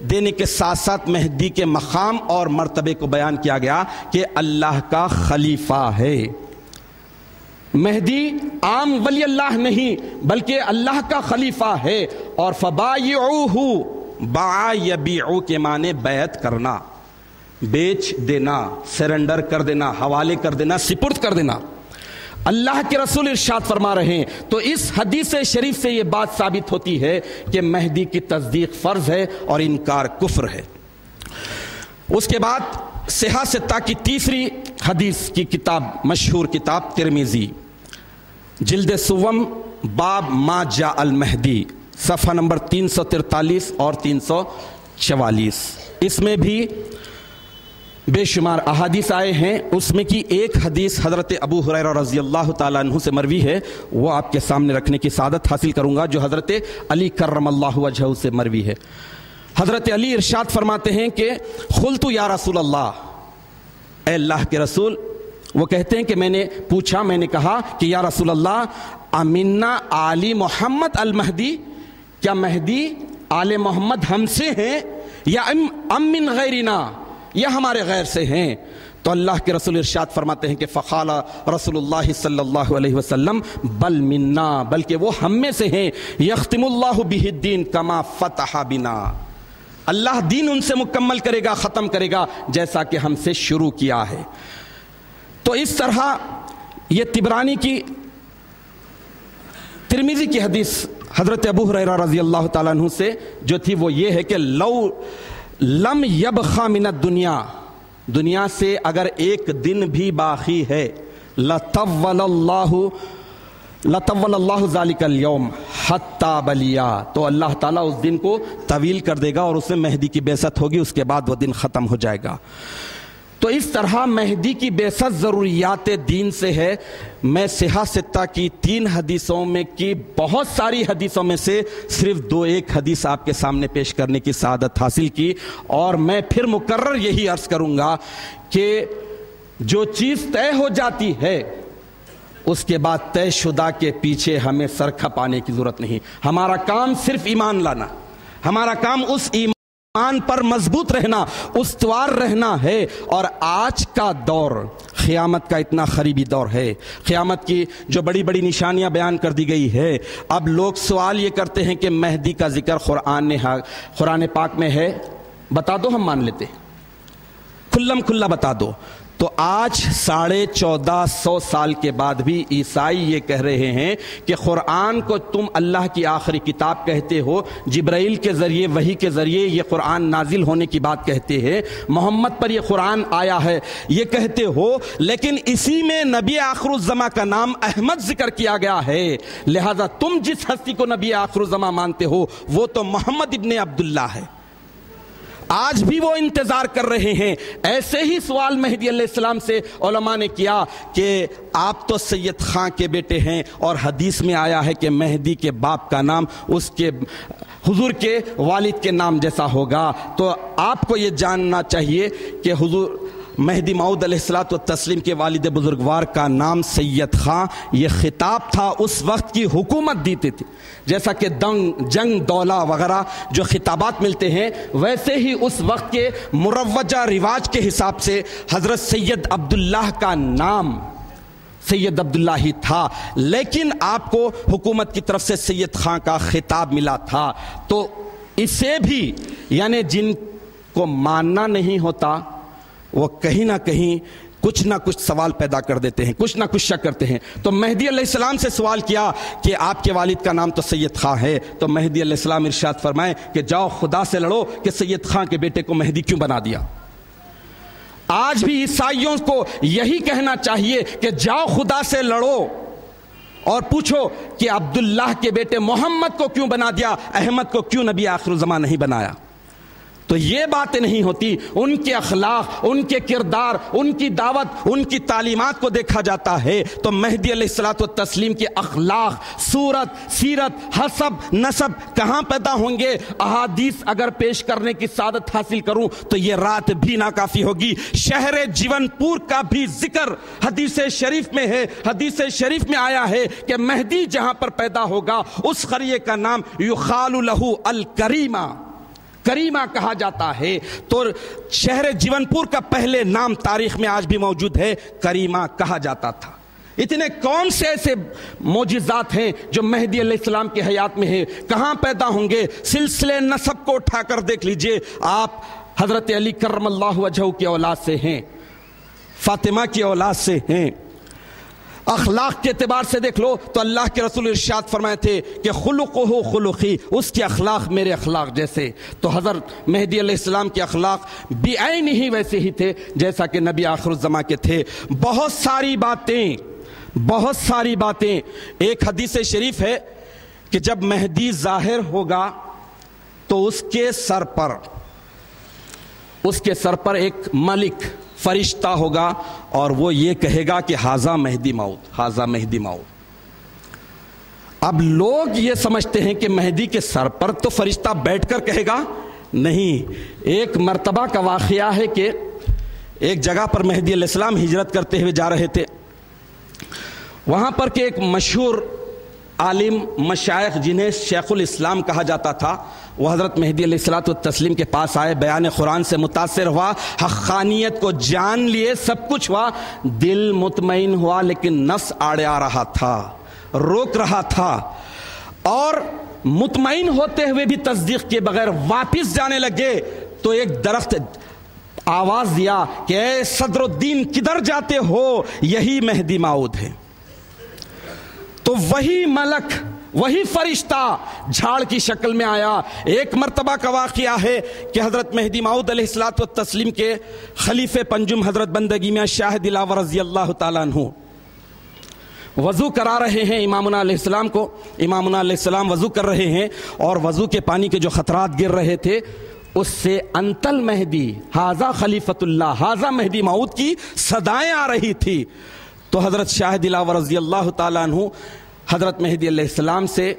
دینے کے ساتھ ساتھ مہدی کے مقام اور مرتبے کو بیان کیا گیا کہ اللہ کا خلیفہ ہے۔ مہدی عام ولی اللہ نہیں بلکہ اللہ کا خلیفہ ہے، اور فبایعوہ، باع یبیع کے معنی بیعت کرنا، بیچ دینا، سرنڈر کر دینا، حوالے کر دینا، سپرد کر دینا۔ اللہ کے رسول ارشاد فرما رہے ہیں، تو اس حدیث شریف سے یہ بات ثابت ہوتی ہے کہ مہدی کی تصدیق فرض ہے اور انکار کفر ہے۔ اس کے بعد صحاح ستہ کی تیسری حدیث کی کتاب، مشہور کتاب ترمذی، جلد سوم، باب ما جاء المہدی، صفحہ نمبر 343 اور 344۔ اس میں بھی بے شمار احادیث آئے ہیں۔ اس میں کی ایک حدیث حضرت ابو ہریرہ رضی اللہ تعالیٰ عنہ سے مروی ہے، وہ آپ کے سامنے رکھنے کی سعادت حاصل کروں گا، جو حضرت علی کرم اللہ وجہہ سے مروی ہے۔ حضرت علی ارشاد فرماتے ہیں کہ قلت یا رسول اللہ، اے اللہ کے رسول، وہ کہتے ہیں کہ میں نے پوچھا، میں نے کہا کہ یا رسول اللہ، امنا آل محمد المہدی، کیا مہدی آل محمد ہم سے ہیں، یا ام من غیرنا، یا ہمارے غیر سے ہیں؟ تو اللہ کے رسول ارشاد فرماتے ہیں کہ فقال رسول اللہ صلی اللہ علیہ وسلم بل منا، بلکہ وہ ہم میں سے ہیں، یختم اللہ بہ الدین کما فتح بنا، اللہ دین ان سے مکمل کرے گا، ختم کرے گا جیسا کہ ہم سے شروع کیا ہے۔ تو اس طرح یہ طبرانی کی، ترمذی کی حدیث حضرت ابو ہریرہ رضی اللہ تعالیٰ عنہ سے جو تھی وہ یہ ہے کہ لو لم یبخ من الدنیا دنیا سے اگر ایک دن بھی باقی ہے لطول اللہ ذالک اليوم حتی بلیا، تو اللہ تعالیٰ اس دن کو طویل کر دے گا اور اس میں مہدی کی بعثت ہوگی، اس کے بعد وہ دن ختم ہو جائے گا۔ تو اس طرح مہدی کی بعثت ضروریات دین سے ہے۔ میں صحیح ستہ کی 3 حدیثوں میں کی بہت ساری حدیثوں میں سے صرف 2-1 حدیث آپ کے سامنے پیش کرنے کی سعادت حاصل کی، اور میں پھر مکرر یہی عرض کروں گا کہ جو چیز طے ہو جاتی ہے اس کے بعد طے شدہ کے پیچھے ہمیں سر کھپانے کی ضرورت نہیں۔ ہمارا کام صرف ایمان لانا، ہمارا کام اس ایمان پر مضبوط رہنا، استوار رہنا ہے۔ اور آج کا دور قیامت کا اتنا قریبی دور ہے، قیامت کی جو بڑی بڑی نشانیاں بیان کر دی گئی ہے، اب لوگ سوال یہ کرتے ہیں کہ مہدی کا ذکر قرآن پاک میں ہے، بتا دو، ہم مان لیتے، کھلم کھلا بتا دو۔ تو آج 1450 سال کے بعد بھی عیسائی یہ کہہ رہے ہیں کہ قرآن کو تم اللہ کی آخری کتاب کہتے ہو، جبرائیل کے ذریعے، وحی کے ذریعے یہ قرآن نازل ہونے کی بات کہتے ہیں، محمد پر یہ قرآن آیا ہے یہ کہتے ہو، لیکن اسی میں نبی آخر الزماں کا نام احمد ذکر کیا گیا ہے، لہذا تم جس ہستی کو نبی آخر الزماں مانتے ہو وہ تو محمد ابن عبداللہ ہے۔ آج بھی وہ انتظار کر رہے ہیں۔ ایسے ہی سوال مہدی علیہ السلام سے علماء نے کیا کہ آپ تو سید خان کے بیٹے ہیں، اور حدیث میں آیا ہے کہ مہدی کے باپ کا نام اس کے حضور کے والد کے نام جیسا ہوگا، تو آپ کو یہ جاننا چاہیے کہ حضور مہدی موعود علیہ الصلوۃ والتسلیم کے والد بزرگوار کا نام سید خان، یہ خطاب تھا اس وقت کی حکومت دیتے تھے، جیسا کہ جنگ دولہ وغیرہ جو خطابات ملتے ہیں، ویسے ہی اس وقت کے مروجہ رواج کے حساب سے حضرت سید عبداللہ کا نام سید عبداللہ ہی تھا، لیکن آپ کو حکومت کی طرف سے سید خان کا خطاب ملا تھا۔ تو اسے بھی یعنی جن کو ماننا نہیں ہوتا وہ کہیں نہ کہیں کچھ نہ کچھ سوال پیدا کر دیتے ہیں، کچھ نہ کچھ شک کرتے ہیں۔ تو مہدی علیہ السلام سے سوال کیا کہ آپ کے والد کا نام تو سید خان ہے، تو مہدی علیہ السلام ارشاد فرمائیں کہ جاؤ خدا سے لڑو کہ سید خان کے بیٹے کو مہدی کیوں بنا دیا۔ آج بھی عیسائیوں کو یہی کہنا چاہیے کہ جاؤ خدا سے لڑو اور پوچھو کہ عبداللہ کے بیٹے محمد کو کیوں بنا دیا، احمد کو کیوں نبی آخر الزمان نہیں بنایا۔ تو یہ باتیں نہیں ہوتی، ان کے اخلاق، ان کے کردار، ان کی دعوت، ان کی تعلیمات کو دیکھا جاتا ہے۔ تو مہدی علیہ الصلوۃ والتسلیم کے اخلاق، صورت، سیرت، حسب، نسب کہاں پیدا ہوں گے؟ احادیث اگر پیش کرنے کی سعادت حاصل کروں تو یہ رات بھی ناکافی ہوگی۔ شہر جیون پور کا بھی ذکر حدیث شریف میں ہے، حدیث شریف میں آیا ہے کہ مہدی جہاں پر پیدا ہوگا اس قریے کا نام یقال لہ الکریمہ، کریمہ کہا جاتا ہے۔ تو شہر جیون پور کا پہلے نام تاریخ میں آج بھی موجود ہے، کریمہ کہا جاتا تھا۔ اتنے کون سے ایسے معجزات ہیں جو مہدی علیہ السلام کی حیات میں ہیں؟ کہاں پیدا ہوں گے؟ سلسلے نسب کو اٹھا کر دیکھ لیجئے، آپ حضرت علی کرم اللہ وجہہ کی اولاد سے ہیں، فاطمہ کی اولاد سے ہیں۔ اخلاق کے اعتبار سے دیکھ لو تو اللہ کے رسول ارشاد فرمائے تھے کہ خلقہ خلقی، اس کے اخلاق میرے اخلاق جیسے۔ تو حضرت مہدی علیہ السلام کے اخلاق بعین ہی ویسے ہی تھے جیسا کہ نبی آخر الزماں کے تھے۔ بہت ساری باتیں ایک حدیث شریف ہے کہ جب مہدی ظاہر ہوگا تو اس کے سر پر ایک ملک فرشتہ ہوگا اور وہ یہ کہے گا کہ ھذا مہدی موعود، ھذا مہدی موعود۔ اب لوگ یہ سمجھتے ہیں کہ مہدی کے سر پر تو فرشتہ بیٹھ کر کہے گا، نہیں۔ ایک مرتبہ کا واقعہ ہے کہ ایک جگہ پر مہدی علیہ السلام ہجرت کرتے ہوئے جا رہے تھے، وہاں پر کہ ایک مشہور عالم مشائخ جنہیں شیخ الاسلام کہا جاتا تھا، وہ حضرت مہدی علیہ الصلوۃ والتسلیم کے پاس آئے، بیان قرآن سے متاثر ہوا، حقانیت کو جان لیے، سب کچھ ہوا، دل مطمئن ہوا، لیکن نفس آڑے آ رہا تھا، روک رہا تھا، اور مطمئن ہوتے ہوئے بھی تصدیق کے بغیر واپس جانے لگے تو ایک درخت آواز دیا کہ اے صدر الدین کدھر جاتے ہو، یہی مہدی موعود ہے۔ تو وہی ملک وہی فرشتہ جھاڑ کی شکل میں آیا۔ ایک مرتبہ کا واقعہ ہے کہ حضرت مہدی موعود علیہ الصلوۃ والتسلیم کے خلیفہ پنجم حضرت بندگی میں شاہ دلاور رضی اللہ تعالیٰ عنہ وضو کرا رہے ہیں امامنا علیہ السلام کو۔ امامنا علیہ السلام وضو کر رہے ہیں اور وضو کے پانی کے جو خطرات گر رہے تھے اس سے انتل مہدی حاذا خلیفۃ اللہ، حاذا مہدی موعود کی صدائیں آ رہی تھی۔ تو حضرت شاہ دلاور رضی اللہ تعالیٰ عنہ حضرت مہدی علیہ السلام سے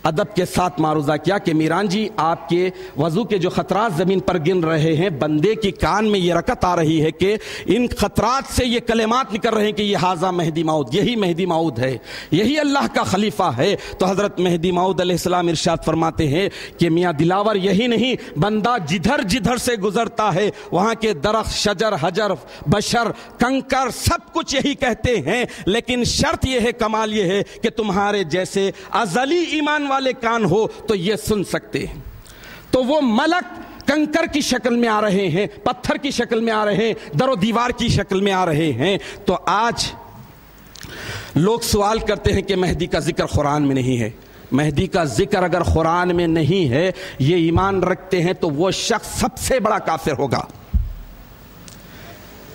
ادب کے ساتھ معروضہ کیا کہ میران جی آپ کے وضو کے جو خطرات زمین پر گن رہے ہیں، بندے کی کان میں یہ رکت آ رہی ہے کہ ان خطرات سے یہ کلمات نکل رہے ہیں کہ یہ حاذا مہدی موعود، یہی مہدی موعود ہے، یہی اللہ کا خلیفہ ہے۔ تو حضرت مہدی موعود علیہ السلام ارشاد فرماتے ہیں کہ میاں دلاور یہی نہیں، بندہ جدھر جدھر سے گزرتا ہے وہاں کے درخت، شجر، حجر، بشر، کنکر سب کچھ یہی کہتے ہیں، لیکن شرط یہ ہے، کمال یہ ہے کہ تمہارے جیسے ازلی ایمان والے کان ہو تو یہ سن سکتے ہیں۔ تو وہ ملک کنکر کی شکل میں آ رہے ہیں، پتھر کی شکل میں آ رہے ہیں، در و دیوار کی شکل میں آ رہے ہیں۔ تو آج لوگ سوال کرتے ہیں کہ مہدی کا ذکر قرآن میں نہیں ہے۔ مہدی کا ذکر اگر قرآن میں نہیں ہے، یہ ایمان رکھتے ہیں تو وہ شخص سب سے بڑا کافر ہوگا۔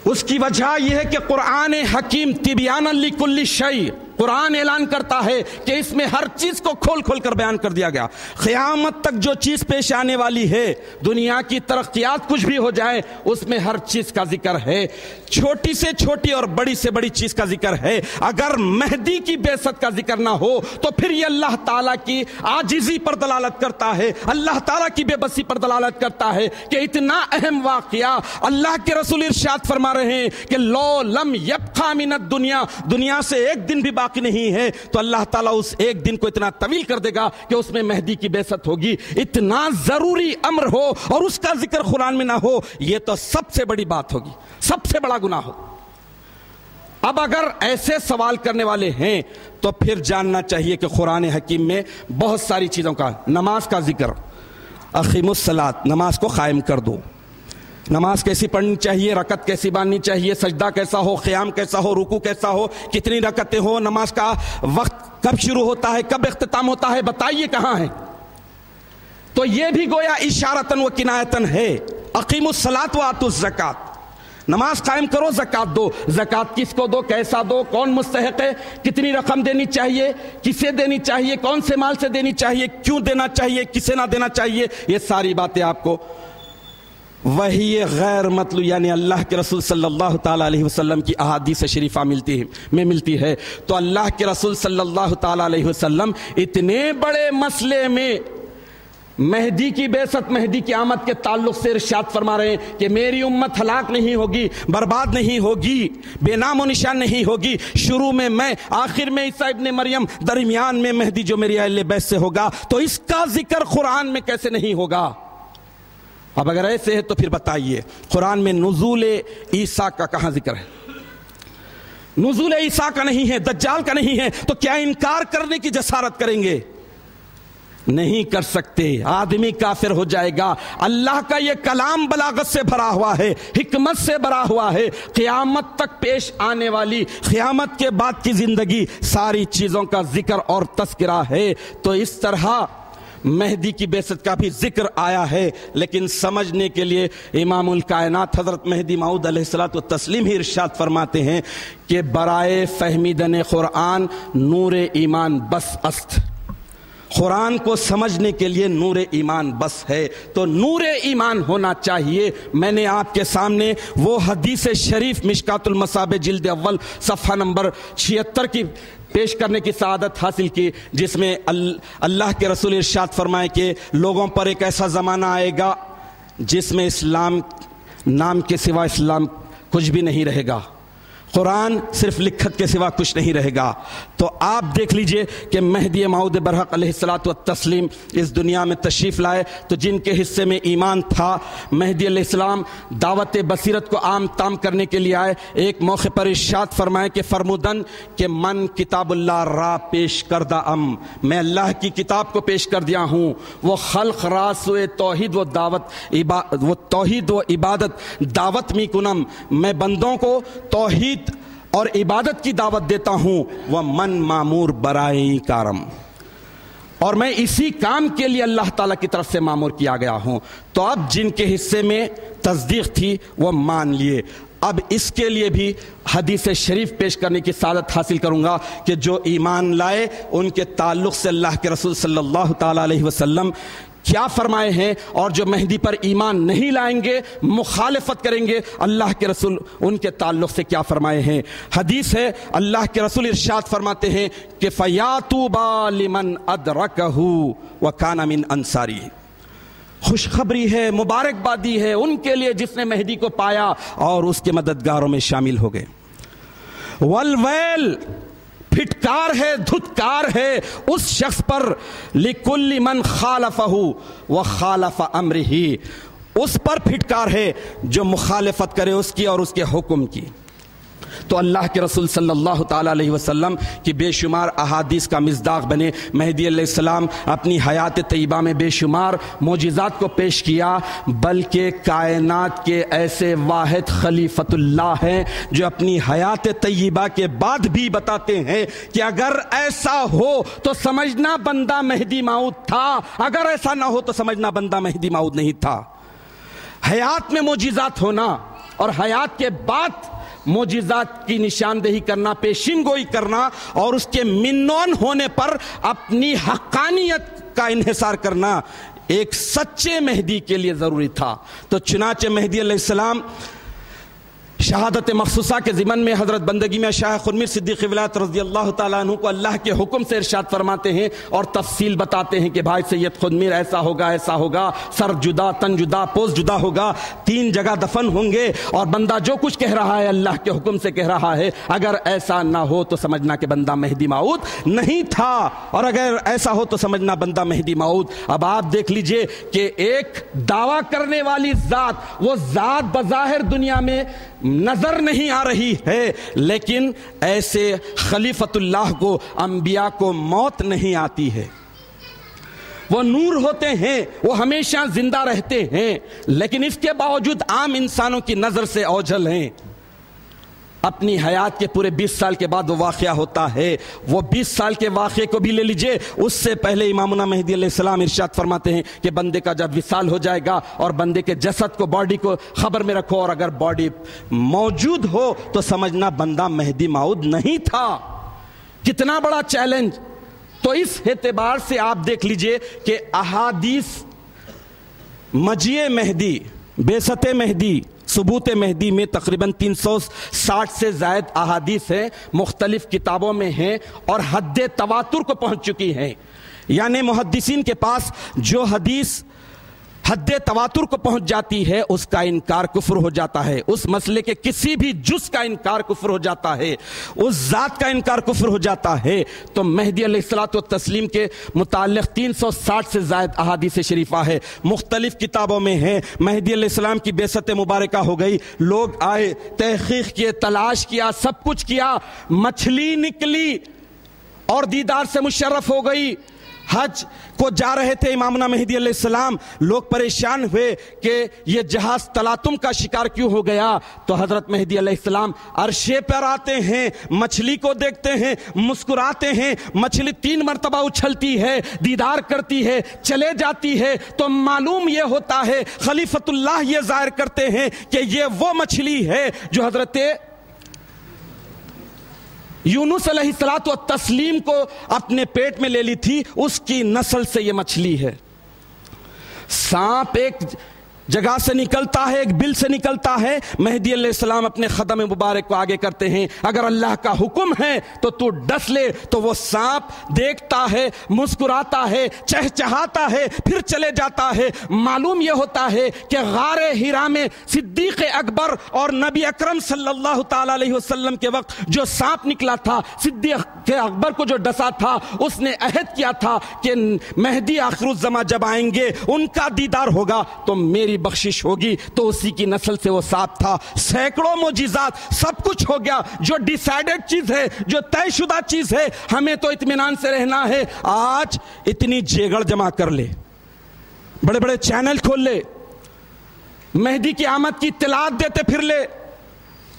اس کی وجہ یہ ہے کہ قرآن حکیم تبیانا لکل شیء، قرآن اعلان کرتا ہے کہ اس میں ہر چیز کو کھول کھول کر بیان کر دیا گیا۔ قیامت تک جو چیز پیش آنے والی ہے، دنیا کی ترقیات کچھ بھی ہو جائے، اس میں ہر چیز کا ذکر ہے، چھوٹی سے چھوٹی اور بڑی سے بڑی چیز کا ذکر ہے۔ اگر مہدی کی بعثت کا ذکر نہ ہو تو پھر یہ اللہ تعالیٰ کی عاجزی پر دلالت کرتا ہے، اللہ تعالیٰ کی بے بسی پر دلالت کرتا ہے کہ اتنا اہم واقعہ اللہ کے رسول ارشاد فرما رہے ہیں کہ لو لم یبقى من الدنیا، دنیا سے ایک دن بھی باقی نہیں ہے تو اللہ تعالیٰ اس ایک دن کو اتنا طویل کر دے گا کہ اس میں مہدی کی بعثت ہوگی۔ اتنا ضروری امر ہو اور اس کا ذکر قرآن میں نہ ہو، یہ تو سب سے بڑی بات ہوگی، سب سے بڑا گناہ ہو۔ اب اگر ایسے سوال کرنے والے ہیں تو پھر جاننا چاہیے کہ قرآن حکیم میں بہت ساری چیزوں کا، نماز کا ذکر، اقیموا الصلاۃ، نماز کو قائم کر دو، نماز کیسی پڑھنی چاہیے، رکعت کیسی باندھنی چاہیے، سجدہ کیسا ہو، قیام کیسا ہو، رکوع کیسا ہو، کتنی رکعتیں ہو، نماز کا وقت کب شروع ہوتا ہے، کب اختتام ہوتا ہے، بتائیے کہاں ہے۔ تو یہ بھی گویا اشارتاً و کنایتاً ہے۔ اقیموا الصلاۃ وآتوا الزکاۃ، نماز قائم کرو، زکات دو۔ زکات کس کو دو، کیسا دو، کون مستحق ہے، کتنی رقم دینی چاہیے، کسے دینی چاہیے، کون سے مال سے دینی چاہیے، کیوں دینا چاہیے، کسے نہ دینا چاہیے، یہ ساری باتیں آپ کو وحی غیر مطلوب یعنی اللہ کے رسول صلی اللہ تعالیٰ علیہ وسلم کی احادیث شریفہ ملتی ہے۔ تو اللہ کے رسول صلی اللہ تعالیٰ علیہ وسلم اتنے بڑے مسئلے میں مہدی کی بعثت، مہدی کی آمد کے تعلق سے ارشاد فرما رہے ہیں کہ میری امت ہلاک نہیں ہوگی، برباد نہیں ہوگی، بے نام و نشان نہیں ہوگی، شروع میں میں، آخر میں عیسیٰ ابن مریم، درمیان میں مہدی جو میری اہل بیت سے ہوگا۔ تو اس کا ذکر قرآن میں کیسے نہیں ہوگا؟ اب اگر ایسے ہے تو پھر بتائیے قرآن میں نزول عیسیٰ کا کہاں ذکر ہے؟ نزول عیسیٰ کا نہیں ہے، دجال کا نہیں ہے، تو کیا انکار کرنے کی جسارت کریں گے؟ نہیں کر سکتے، آدمی کافر ہو جائے گا۔ اللہ کا یہ کلام بلاغت سے بھرا ہوا ہے، حکمت سے بھرا ہوا ہے، قیامت تک پیش آنے والی، قیامت کے بعد کی زندگی، ساری چیزوں کا ذکر اور تذکرہ ہے۔ تو اس طرح مہدی کی بعثت کا بھی ذکر آیا ہے، لیکن سمجھنے کے لیے امام الکائنات حضرت مہدی موعود علیہ الصلوۃ والتسلیم ہی ارشاد فرماتے ہیں کہ برائے فہمیدن قرآن نور ایمان بس است، قرآن کو سمجھنے کے لیے نور ایمان بس ہے۔ تو نور ایمان ہونا چاہیے۔ میں نے آپ کے سامنے وہ حدیث شریف مشکات المصابیح جلد اول صفحہ نمبر 76 کی پیش کرنے کی سعادت حاصل کی، جس میں اللہ کے رسول ارشاد فرمائے کہ لوگوں پر ایک ایسا زمانہ آئے گا جس میں اسلام نام کے سوا اسلام کچھ بھی نہیں رہے گا، قرآن صرف لکھت کے سوا کچھ نہیں رہے گا۔ تو آپ دیکھ لیجئے کہ مہدی موعود برحق علیہ الصلوۃ والتسلیم اس دنیا میں تشریف لائے تو جن کے حصے میں ایمان تھا، مہدی علیہ السلام دعوت بصیرت کو عام تام کرنے کے لیے آئے۔ ایک موقع پر ارشاد فرمائے کہ فرمودن کہ من کتاب اللہ را پیش کردہ میں اللہ کی کتاب کو پیش کر دیا ہوں، وہ خلق راس و توحید و دعوت، وہ توحید و عبادت دعوت می کنم، میں بندوں کو توحید اور عبادت کی دعوت دیتا ہوں، وہ من معمور برائے کارم، اور میں اسی کام کے لیے اللہ تعالیٰ کی طرف سے مامور کیا گیا ہوں. تو اب جن کے حصے میں تصدیق تھی وہ مان لیے. اب اس کے لیے بھی حدیث شریف پیش کرنے کی سعادت حاصل کروں گا کہ جو ایمان لائے ان کے تعلق سے اللہ کے رسول صلی اللہ تعالیٰ علیہ وسلم کیا فرمائے ہیں, اور جو مہدی پر ایمان نہیں لائیں گے, مخالفت کریں گے, اللہ کے رسول ان کے تعلق سے کیا فرمائے ہیں. حدیث ہے, اللہ کے رسول ارشاد فرماتے ہیں کہ فَيَاتُوبَا لِمَنْ أَدْرَكَهُ وَكَانَ مِنْ أَنصَارِهِ. خوشخبری ہے, مبارکبادی ہے ان کے لیے جس نے مہدی کو پایا اور اس کے مددگاروں میں شامل ہو گئے. والویل, پھٹکار ہے, دھتکار ہے اس شخص پر, لِكُلِّ مَنْ خَالَفَهُ وَخَالَفَ أَمْرِهِ, اس پر پھٹکار ہے جو مخالفت کرے اس کی اور اس کے حکم کی. تو اللہ کے رسول صلی اللہ تعالیٰ علیہ وسلم کی بے شمار احادیث کا مصداق بنے. مہدی علیہ السلام اپنی حیات طیبہ میں بے شمار معجزات کو پیش کیا, بلکہ کائنات کے ایسے واحد خلیفۃ اللہ ہیں جو اپنی حیات طیبہ کے بعد بھی بتاتے ہیں کہ اگر ایسا ہو تو سمجھنا بندہ مہدی موعود تھا, اگر ایسا نہ ہو تو سمجھنا بندہ مہدی موعود نہیں تھا. حیات میں معجزات ہونا اور حیات کے بعد معجزات کی نشاندہی کرنا, پیشین گوئی کرنا, اور اس کے منون ہونے پر اپنی حقانیت کا انحصار کرنا ایک سچے مہدی کے لیے ضروری تھا. تو چنانچہ مہدی علیہ السلام شہادت مخصوصہ کے ضمن میں حضرت بندگی میں شاہ خرمیر صدیق ولایت رضی اللہ تعالیٰ عنہ کو اللہ کے حکم سے ارشاد فرماتے ہیں اور تفصیل بتاتے ہیں کہ بھائی سید خرمیر ایسا ہوگا, ایسا ہوگا, سر جدا, تن جدا, پوز جدا ہوگا, 3 جگہ دفن ہوں گے, اور بندہ جو کچھ کہہ رہا ہے اللہ کے حکم سے کہہ رہا ہے. اگر ایسا نہ ہو تو سمجھنا کہ بندہ مہدی موعود نہیں تھا, اور اگر ایسا ہو تو سمجھنا بندہ مہدی موعود. اب آپ دیکھ لیجئے کہ ایک دعویٰ کرنے والی ذات, وہ ذات بظاہر دنیا میں نظر نہیں آ رہی ہے, لیکن ایسے خلیفۃ اللہ کو, انبیاء کو موت نہیں آتی ہے. وہ نور ہوتے ہیں, وہ ہمیشہ زندہ رہتے ہیں, لیکن اس کے باوجود عام انسانوں کی نظر سے اوجھل ہیں. اپنی حیات کے پورے 20 سال کے بعد وہ واقعہ ہوتا ہے. وہ 20 سال کے واقعے کو بھی لے لیجئے, اس سے پہلے امامنا مہدی علیہ السلام ارشاد فرماتے ہیں کہ بندے کا جب وصال ہو جائے گا اور بندے کے جسد کو, باڈی کو خبر میں رکھو, اور اگر باڈی موجود ہو تو سمجھنا بندہ مہدی موعود نہیں تھا. کتنا بڑا چیلنج. تو اس اعتبار سے آپ دیکھ لیجئے کہ احادیث مجیء مہدی, بعثت مہدی, ثبوت مہدی میں تقریباً 360 سے زائد احادیث ہیں, مختلف کتابوں میں ہیں, اور حد تواتر کو پہنچ چکی ہیں. یعنی محدثین کے پاس جو حدیث حد تواتر کو پہنچ جاتی ہے اس کا انکار کفر ہو جاتا ہے, اس مسئلے کے کسی بھی جز کا انکار کفر ہو جاتا ہے, اس ذات کا انکار کفر ہو جاتا ہے. تو مہدی علیہ الصلوۃ والتسلیم کے متعلق 360 سے زائد احادیث شریفہ ہے, مختلف کتابوں میں ہیں. مہدی علیہ السلام کی بعثت مبارکہ ہو گئی, لوگ آئے, تحقیق کیے, تلاش کیا, سب کچھ کیا, مچھلی نکلی اور دیدار سے مشرف ہو گئی. حج کو جا رہے تھے امامنا مہدی علیہ السلام, لوگ پریشان ہوئے کہ یہ جہاز تلاتم کا شکار کیوں ہو گیا. تو حضرت مہدی علیہ السلام عرشے پر آتے ہیں, مچھلی کو دیکھتے ہیں, مسکراتے ہیں, مچھلی 3 مرتبہ اچھلتی ہے, دیدار کرتی ہے, چلے جاتی ہے. تو معلوم یہ ہوتا ہے, خلیفۃ اللہ یہ ظاہر کرتے ہیں کہ یہ وہ مچھلی ہے جو حضرت یونس علیہ الصلوۃ والتسلیم کو اپنے پیٹ میں لے لی تھی, اس کی نسل سے یہ مچھلی ہے. سانپ ایک جگہ سے نکلتا ہے, ایک بل سے نکلتا ہے, مہدی علیہ السلام اپنے قدم مبارک کو آگے کرتے ہیں, اگر اللہ کا حکم ہے تو ڈس لے. تو وہ سانپ دیکھتا ہے, مسکراتا ہے, چہچہاتا ہے, پھر چلے جاتا ہے. معلوم یہ ہوتا ہے کہ غار حرا میں صدیق اکبر اور نبی اکرم صلی اللہ تعالی علیہ وسلم کے وقت جو سانپ نکلا تھا, صدیق اکبر کو جو ڈسا تھا, اس نے عہد کیا تھا کہ مہدی آخر الزماں جب آئیں گے ان کا دیدار ہوگا تو میری بخشش ہوگی. تو اسی کی نسل سے وہ سانپ تھا. سینکڑوں معجزات, سب کچھ ہو گیا. جو ڈیسائیڈڈ چیز ہے, جو طے شدہ چیز ہے, ہمیں تو اطمینان سے رہنا ہے. آج اتنی جیگڑ جمع کر لے, بڑے بڑے چینل کھول لے, مہدی کی آمد کی اطلاعات دیتے پھر لے,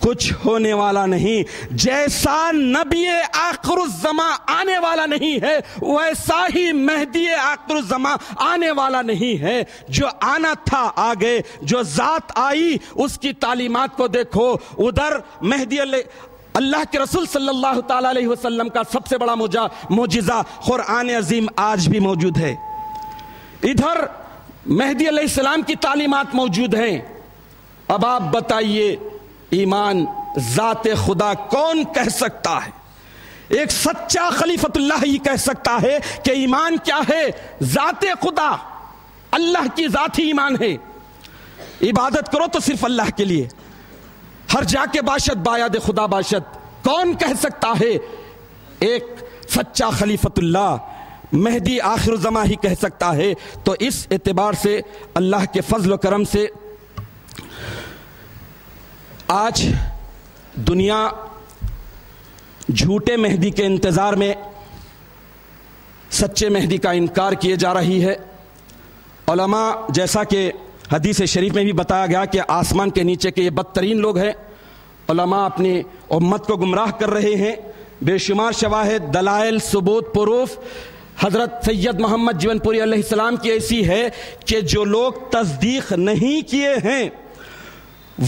کچھ ہونے والا نہیں. جیسا نبی آخر الزماں آنے والا نہیں ہے ویسا ہی مہدی آخر الزماں آنے والا نہیں ہے. جو آنا تھا آ گئے, جو ذات آئی اس کی تعلیمات کو دیکھو. ادھر مہدی اللہ کے رسول صلی اللہ تعالی علیہ وسلم کا سب سے بڑا معجزہ قرآن عظیم آج بھی موجود ہے. ادھر مہدی علیہ السلام کی تعلیمات موجود ہیں. اب آپ بتائیے ایمان ذات خدا کون کہہ سکتا ہے؟ ایک سچا خلیفۃ اللہ ہی کہہ سکتا ہے کہ ایمان کیا ہے. ذات خدا, اللہ کی ذات ہی ایمان ہے. عبادت کرو تو صرف اللہ کے لیے, ہر جا کے باشد بایاد خدا باشد. کون کہہ سکتا ہے؟ ایک سچا خلیفۃ اللہ مہدی آخر الزماں ہی کہہ سکتا ہے. تو اس اعتبار سے اللہ کے فضل و کرم سے آج دنیا جھوٹے مہدی کے انتظار میں سچے مہدی کا انکار کیے جا رہی ہے. علماء جیسا کہ حدیث شریف میں بھی بتایا گیا کہ آسمان کے نیچے کے یہ بدترین لوگ ہیں. علماء اپنی امت کو گمراہ کر رہے ہیں. بے شمار شواہد, دلائل, ثبوت, پروف حضرت سید محمد جیون پوری علیہ السلام کی ایسی ہے کہ جو لوگ تصدیق نہیں کیے ہیں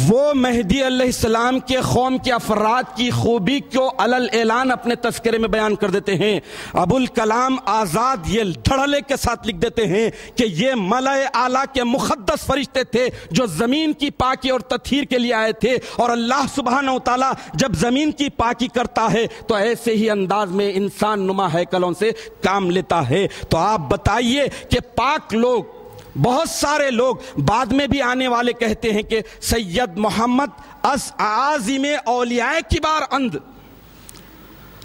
وہ مہدی علیہ السلام کے قوم کے افراد کی خوبی کو علل اعلان اپنے تذکرے میں بیان کر دیتے ہیں. ابوالکلام آزاد یہ دھڑلے کے ساتھ لکھ دیتے ہیں کہ یہ ملائے اعلیٰ کے مقدس فرشتے تھے جو زمین کی پاکی اور تطہیر کے لیے آئے تھے, اور اللہ سبحانہ و تعالیٰ جب زمین کی پاکی کرتا ہے تو ایسے ہی انداز میں انسان نما ہیکلوں سے کام لیتا ہے. تو آپ بتائیے کہ پاک لوگ, بہت سارے لوگ بعد میں بھی آنے والے کہتے ہیں کہ سید محمد از اعاظم اولیاء کبار اند,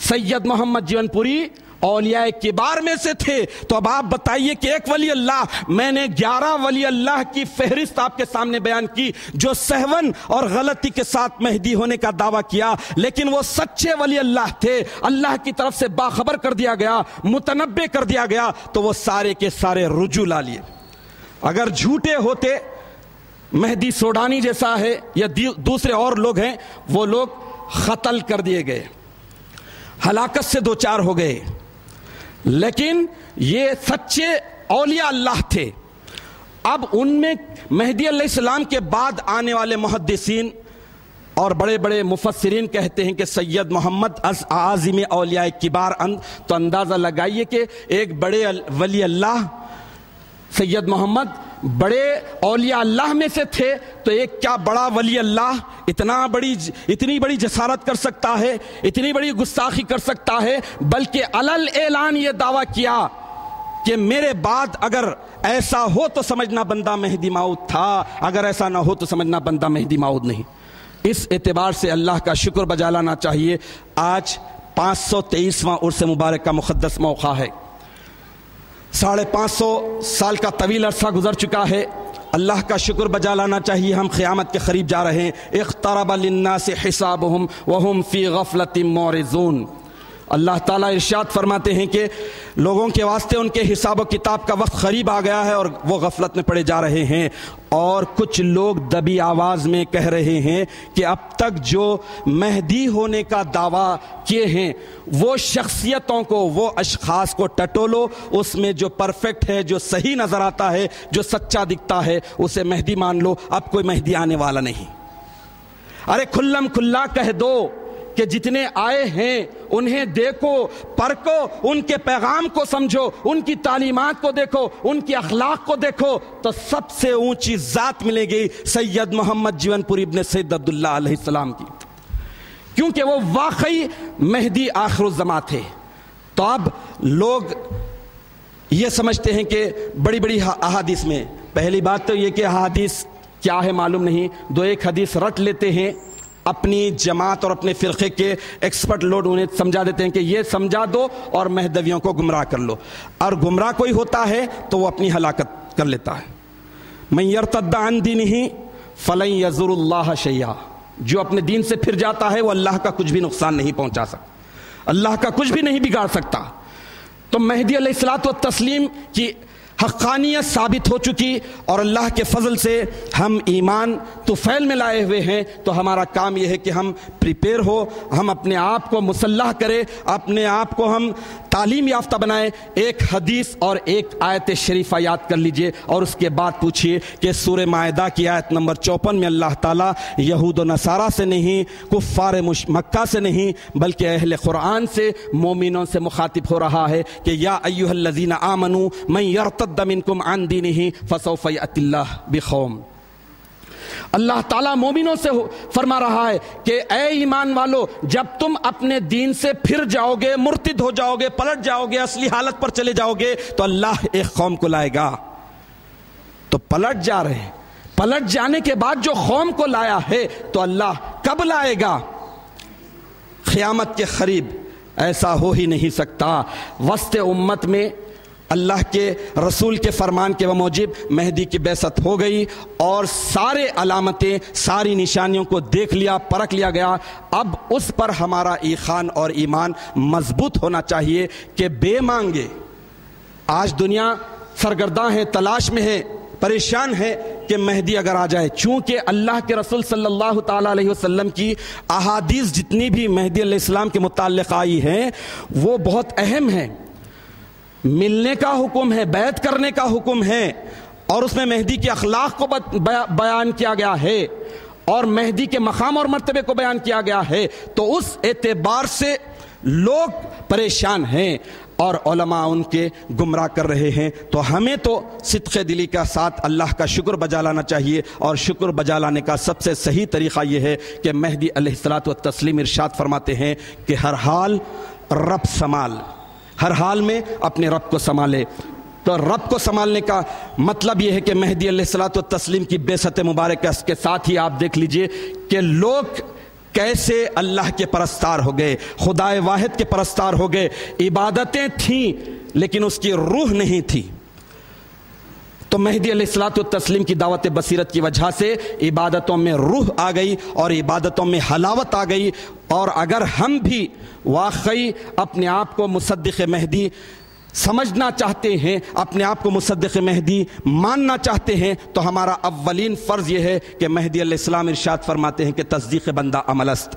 سید محمد جیون پوری اولیاء کبار میں سے تھے. تو اب آپ بتائیے کہ ایک ولی اللہ, میں نے 11 ولی اللہ کی فہرست آپ کے سامنے بیان کی جو سہون اور غلطی کے ساتھ مہدی ہونے کا دعویٰ کیا, لیکن وہ سچے ولی اللہ تھے, اللہ کی طرف سے باخبر کر دیا گیا, متنبع کر دیا گیا, تو وہ سارے کے سارے رجوع لا لیے. اگر جھوٹے ہوتے, مہدی سوڈانی جیسا ہے یا دوسرے اور لوگ ہیں, وہ لوگ قتل کر دیے گئے, ہلاکت سے دوچار ہو گئے. لیکن یہ سچے اولیاء اللہ تھے. اب ان میں مہدی علیہ السلام کے بعد آنے والے محدثین اور بڑے بڑے مفسرین کہتے ہیں کہ سید محمد از اعاظم اولیاء کبار اند. تو اندازہ لگائیے کہ ایک بڑے ولی اللہ سید محمد بڑے اولیاء اللہ میں سے تھے, تو ایک کیا بڑا ولی اللہ اتنی بڑی جسارت کر سکتا ہے, اتنی بڑی گستاخی کر سکتا ہے, بلکہ علل اعلان یہ دعویٰ کیا کہ میرے بعد اگر ایسا ہو تو سمجھنا بندہ مہدی موعود تھا, اگر ایسا نہ ہو تو سمجھنا بندہ مہدی موعود نہیں. اس اعتبار سے اللہ کا شکر بجا لانا چاہیے. آج 523واں عرس مبارک کا مقدس موقع ہے. 550 سال کا طویل عرصہ گزر چکا ہے. اللہ کا شکر بجا لانا چاہیے. ہم قیامت کے قریب جا رہے ہیں. اقترب للناس حسابهم وهم فی غفلۃ معرضون. اللہ تعالیٰ ارشاد فرماتے ہیں کہ لوگوں کے واسطے ان کے حساب و کتاب کا وقت قریب آ گیا ہے اور وہ غفلت میں پڑے جا رہے ہیں. اور کچھ لوگ دبی آواز میں کہہ رہے ہیں کہ اب تک جو مہدی ہونے کا دعویٰ کیے ہیں وہ شخصیتوں کو, وہ اشخاص کو ٹٹولو, اس میں جو پرفیکٹ ہے, جو صحیح نظر آتا ہے, جو سچا دکھتا ہے اسے مہدی مان لو, اب کوئی مہدی آنے والا نہیں. ارے کھلم کھلا کہہ دو کہ جتنے آئے ہیں انہیں دیکھو, پرکھو, ان کے پیغام کو سمجھو, ان کی تعلیمات کو دیکھو, ان کی اخلاق کو دیکھو, تو سب سے اونچی ذات ملے گی سید محمد جیون پوری ابن سید عبداللہ علیہ السلام کی, کیونکہ وہ واقعی مہدی آخر الزماں تھے. تو اب لوگ یہ سمجھتے ہیں کہ بڑی بڑی احادیث میں, پہلی بات تو یہ کہ احادیث کیا ہے معلوم نہیں, 2-1 حدیث رٹ لیتے ہیں, اپنی جماعت اور اپنے فرقے کے ایکسپرٹ لوگ انہیں سمجھا دیتے ہیں کہ یہ سمجھا دو اور مہدویوں کو گمراہ کر لو, اور گمراہ کوئی ہوتا ہے تو وہ اپنی ہلاکت کر لیتا ہے. من یرتد عن دینہ فلن یضر اللہ شیئا, جو اپنے دین سے پھر جاتا ہے وہ اللہ کا کچھ بھی نقصان نہیں پہنچا سکتا, اللہ کا کچھ بھی نہیں بگاڑ سکتا. تو مہدی علیہ الصلوۃ والتسلیم کی حقانیت ثابت ہو چکی اور اللہ کے فضل سے ہم ایمان طفیل میں لائے ہوئے ہیں، تو ہمارا کام یہ ہے کہ ہم پریپیئر ہو، ہم اپنے آپ کو مسلح کریں، اپنے آپ کو ہم تعلیم یافتہ بنائیں۔ ایک حدیث اور ایک آیت شریفہ یاد کر لیجئے اور اس کے بعد پوچھئے کہ سورہ مائدہ کی آیت نمبر 54 میں اللہ تعالیٰ یہود و نصارہ سے نہیں، کفار مکہ سے نہیں، بلکہ اہل قرآن سے، مومنوں سے مخاطب ہو رہا ہے کہ یا ایھا الذین آمنوا من یرتد منکم عن دینہ فسوف یأتی اللہ بقوم۔ اللہ تعالیٰ مومنوں سے فرما رہا ہے کہ اے ایمان والو، جب تم اپنے دین سے پھر جاؤ گے، مرتد ہو جاؤ گے، پلٹ جاؤ گے، اصلی حالت پر چلے جاؤ گے، تو اللہ ایک قوم کو لائے گا۔ تو پلٹ جا رہے ہیں، پلٹ جانے کے بعد جو قوم کو لایا ہے تو اللہ کب لائے گا؟ قیامت کے قریب۔ ایسا ہو ہی نہیں سکتا۔ وسط امت میں اللہ کے رسول کے فرمان کے بموجب مہدی کی بعثت ہو گئی اور سارے علامتیں، ساری نشانیوں کو دیکھ لیا، پرکھ لیا گیا۔ اب اس پر ہمارا ایقان اور ایمان مضبوط ہونا چاہیے کہ بے مانگے آج دنیا سرگرداں ہے، تلاش میں ہے، پریشان ہے کہ مہدی اگر آ جائے۔ چونکہ اللہ کے رسول صلی اللہ تعالیٰ علیہ وسلم کی احادیث جتنی بھی مہدی علیہ السلام کے متعلق آئی ہیں وہ بہت اہم ہیں۔ ملنے کا حکم ہے، بیعت کرنے کا حکم ہے، اور اس میں مہدی کے اخلاق کو بیان کیا گیا ہے اور مہدی کے مقام اور مرتبے کو بیان کیا گیا ہے۔ تو اس اعتبار سے لوگ پریشان ہیں اور علماء ان کے گمراہ کر رہے ہیں۔ تو ہمیں تو صدق دلی کا ساتھ اللہ کا شکر بجا لانا چاہیے، اور شکر بجا لانے کا سب سے صحیح طریقہ یہ ہے کہ مہدی علیہ الصلوۃ والتسلیم ارشاد فرماتے ہیں کہ ہر حال رب سنبھال، ہر حال میں اپنے رب کو سنبھالے۔ تو رب کو سنبھالنے کا مطلب یہ ہے کہ مہدی علیہ الصلوۃ والتسلیم کی بعثت مبارکہ کے ساتھ ہی آپ دیکھ لیجئے کہ لوگ کیسے اللہ کے پرستار ہو گئے، خدائے واحد کے پرستار ہو گئے۔ عبادتیں تھیں لیکن اس کی روح نہیں تھی۔ تو مہدی علیہ الصلوۃ والتسلیم کی دعوت بصیرت کی وجہ سے عبادتوں میں روح آ گئی اور عبادتوں میں حلاوت آ گئی۔ اور اگر ہم بھی واقعی اپنے آپ کو مصدق مہدی سمجھنا چاہتے ہیں، اپنے آپ کو مصدق مہدی ماننا چاہتے ہیں، تو ہمارا اولین فرض یہ ہے کہ مہدی علیہ السلام ارشاد فرماتے ہیں کہ تصدیق بندہ عمل است،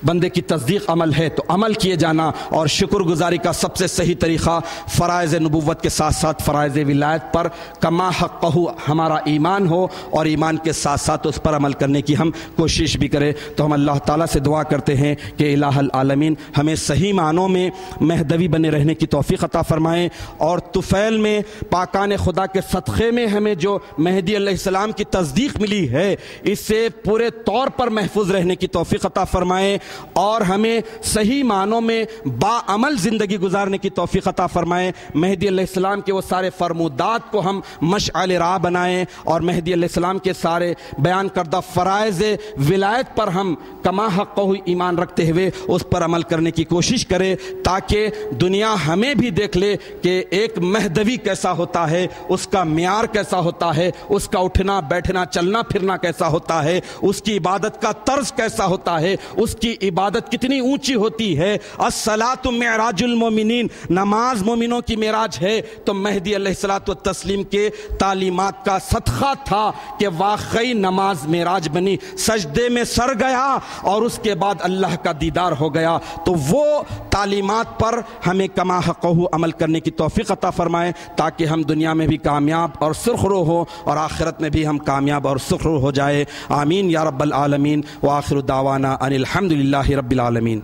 بندے کی تصدیق عمل ہے، تو عمل کیے جانا۔ اور شکر گزاری کا سب سے صحیح طریقہ فرائض نبوت کے ساتھ ساتھ فرائض ولایت پر کما حقہ ہمارا ایمان ہو، اور ایمان کے ساتھ ساتھ اس پر عمل کرنے کی ہم کوشش بھی کریں۔ تو ہم اللہ تعالیٰ سے دعا کرتے ہیں کہ الہ العالمین ہمیں صحیح معنوں میں مہدوی بنے رہنے کی توفیق عطا فرمائیں، اور طفیل میں پاکان خدا کے صدقے میں ہمیں جو مہدی علیہ السلام کی تصدیق ملی ہے اس سے پورے طور پر محفوظ رہنے کی توفیق عطا فرمائیں، اور ہمیں صحیح معنوں میں باعمل زندگی گزارنے کی توفیق عطا فرمائیں۔ مہدی علیہ السلام کے وہ سارے فرمودات کو ہم مشعل راہ بنائیں، اور مہدی علیہ السلام کے سارے بیان کردہ فرائض ولایت پر ہم کما حقہ ایمان رکھتے ہوئے اس پر عمل کرنے کی کوشش کریں، تاکہ دنیا ہمیں بھی دیکھ لے کہ ایک مہدوی کیسا ہوتا ہے، اس کا معیار کیسا ہوتا ہے، اس کا اٹھنا بیٹھنا چلنا پھرنا کیسا ہوتا ہے، اس کی عبادت کا طرز کیسا ہوتا ہے، اس کی عبادت کتنی اونچی ہوتی ہے۔ الصلاۃ معراج المومنین، نماز مومنوں کی معراج ہے۔ تو مہدی علیہ الصلوۃ والتسلیم کے تعلیمات کا صدقہ تھا کہ واقعی نماز معراج بنی، سجدے میں سر گیا اور اس کے بعد اللہ کا دیدار ہو گیا۔ تو وہ تعلیمات پر ہمیں کما حقہ عمل کرنے کی توفیق عطا فرمائے، تاکہ ہم دنیا میں بھی کامیاب اور سرخرو ہو، اور آخرت میں بھی ہم کامیاب اور سرخرو ہو جائے۔ آمین یا رب العالمین، وآخر دعوانا ان الحمد للہ رب العالمین۔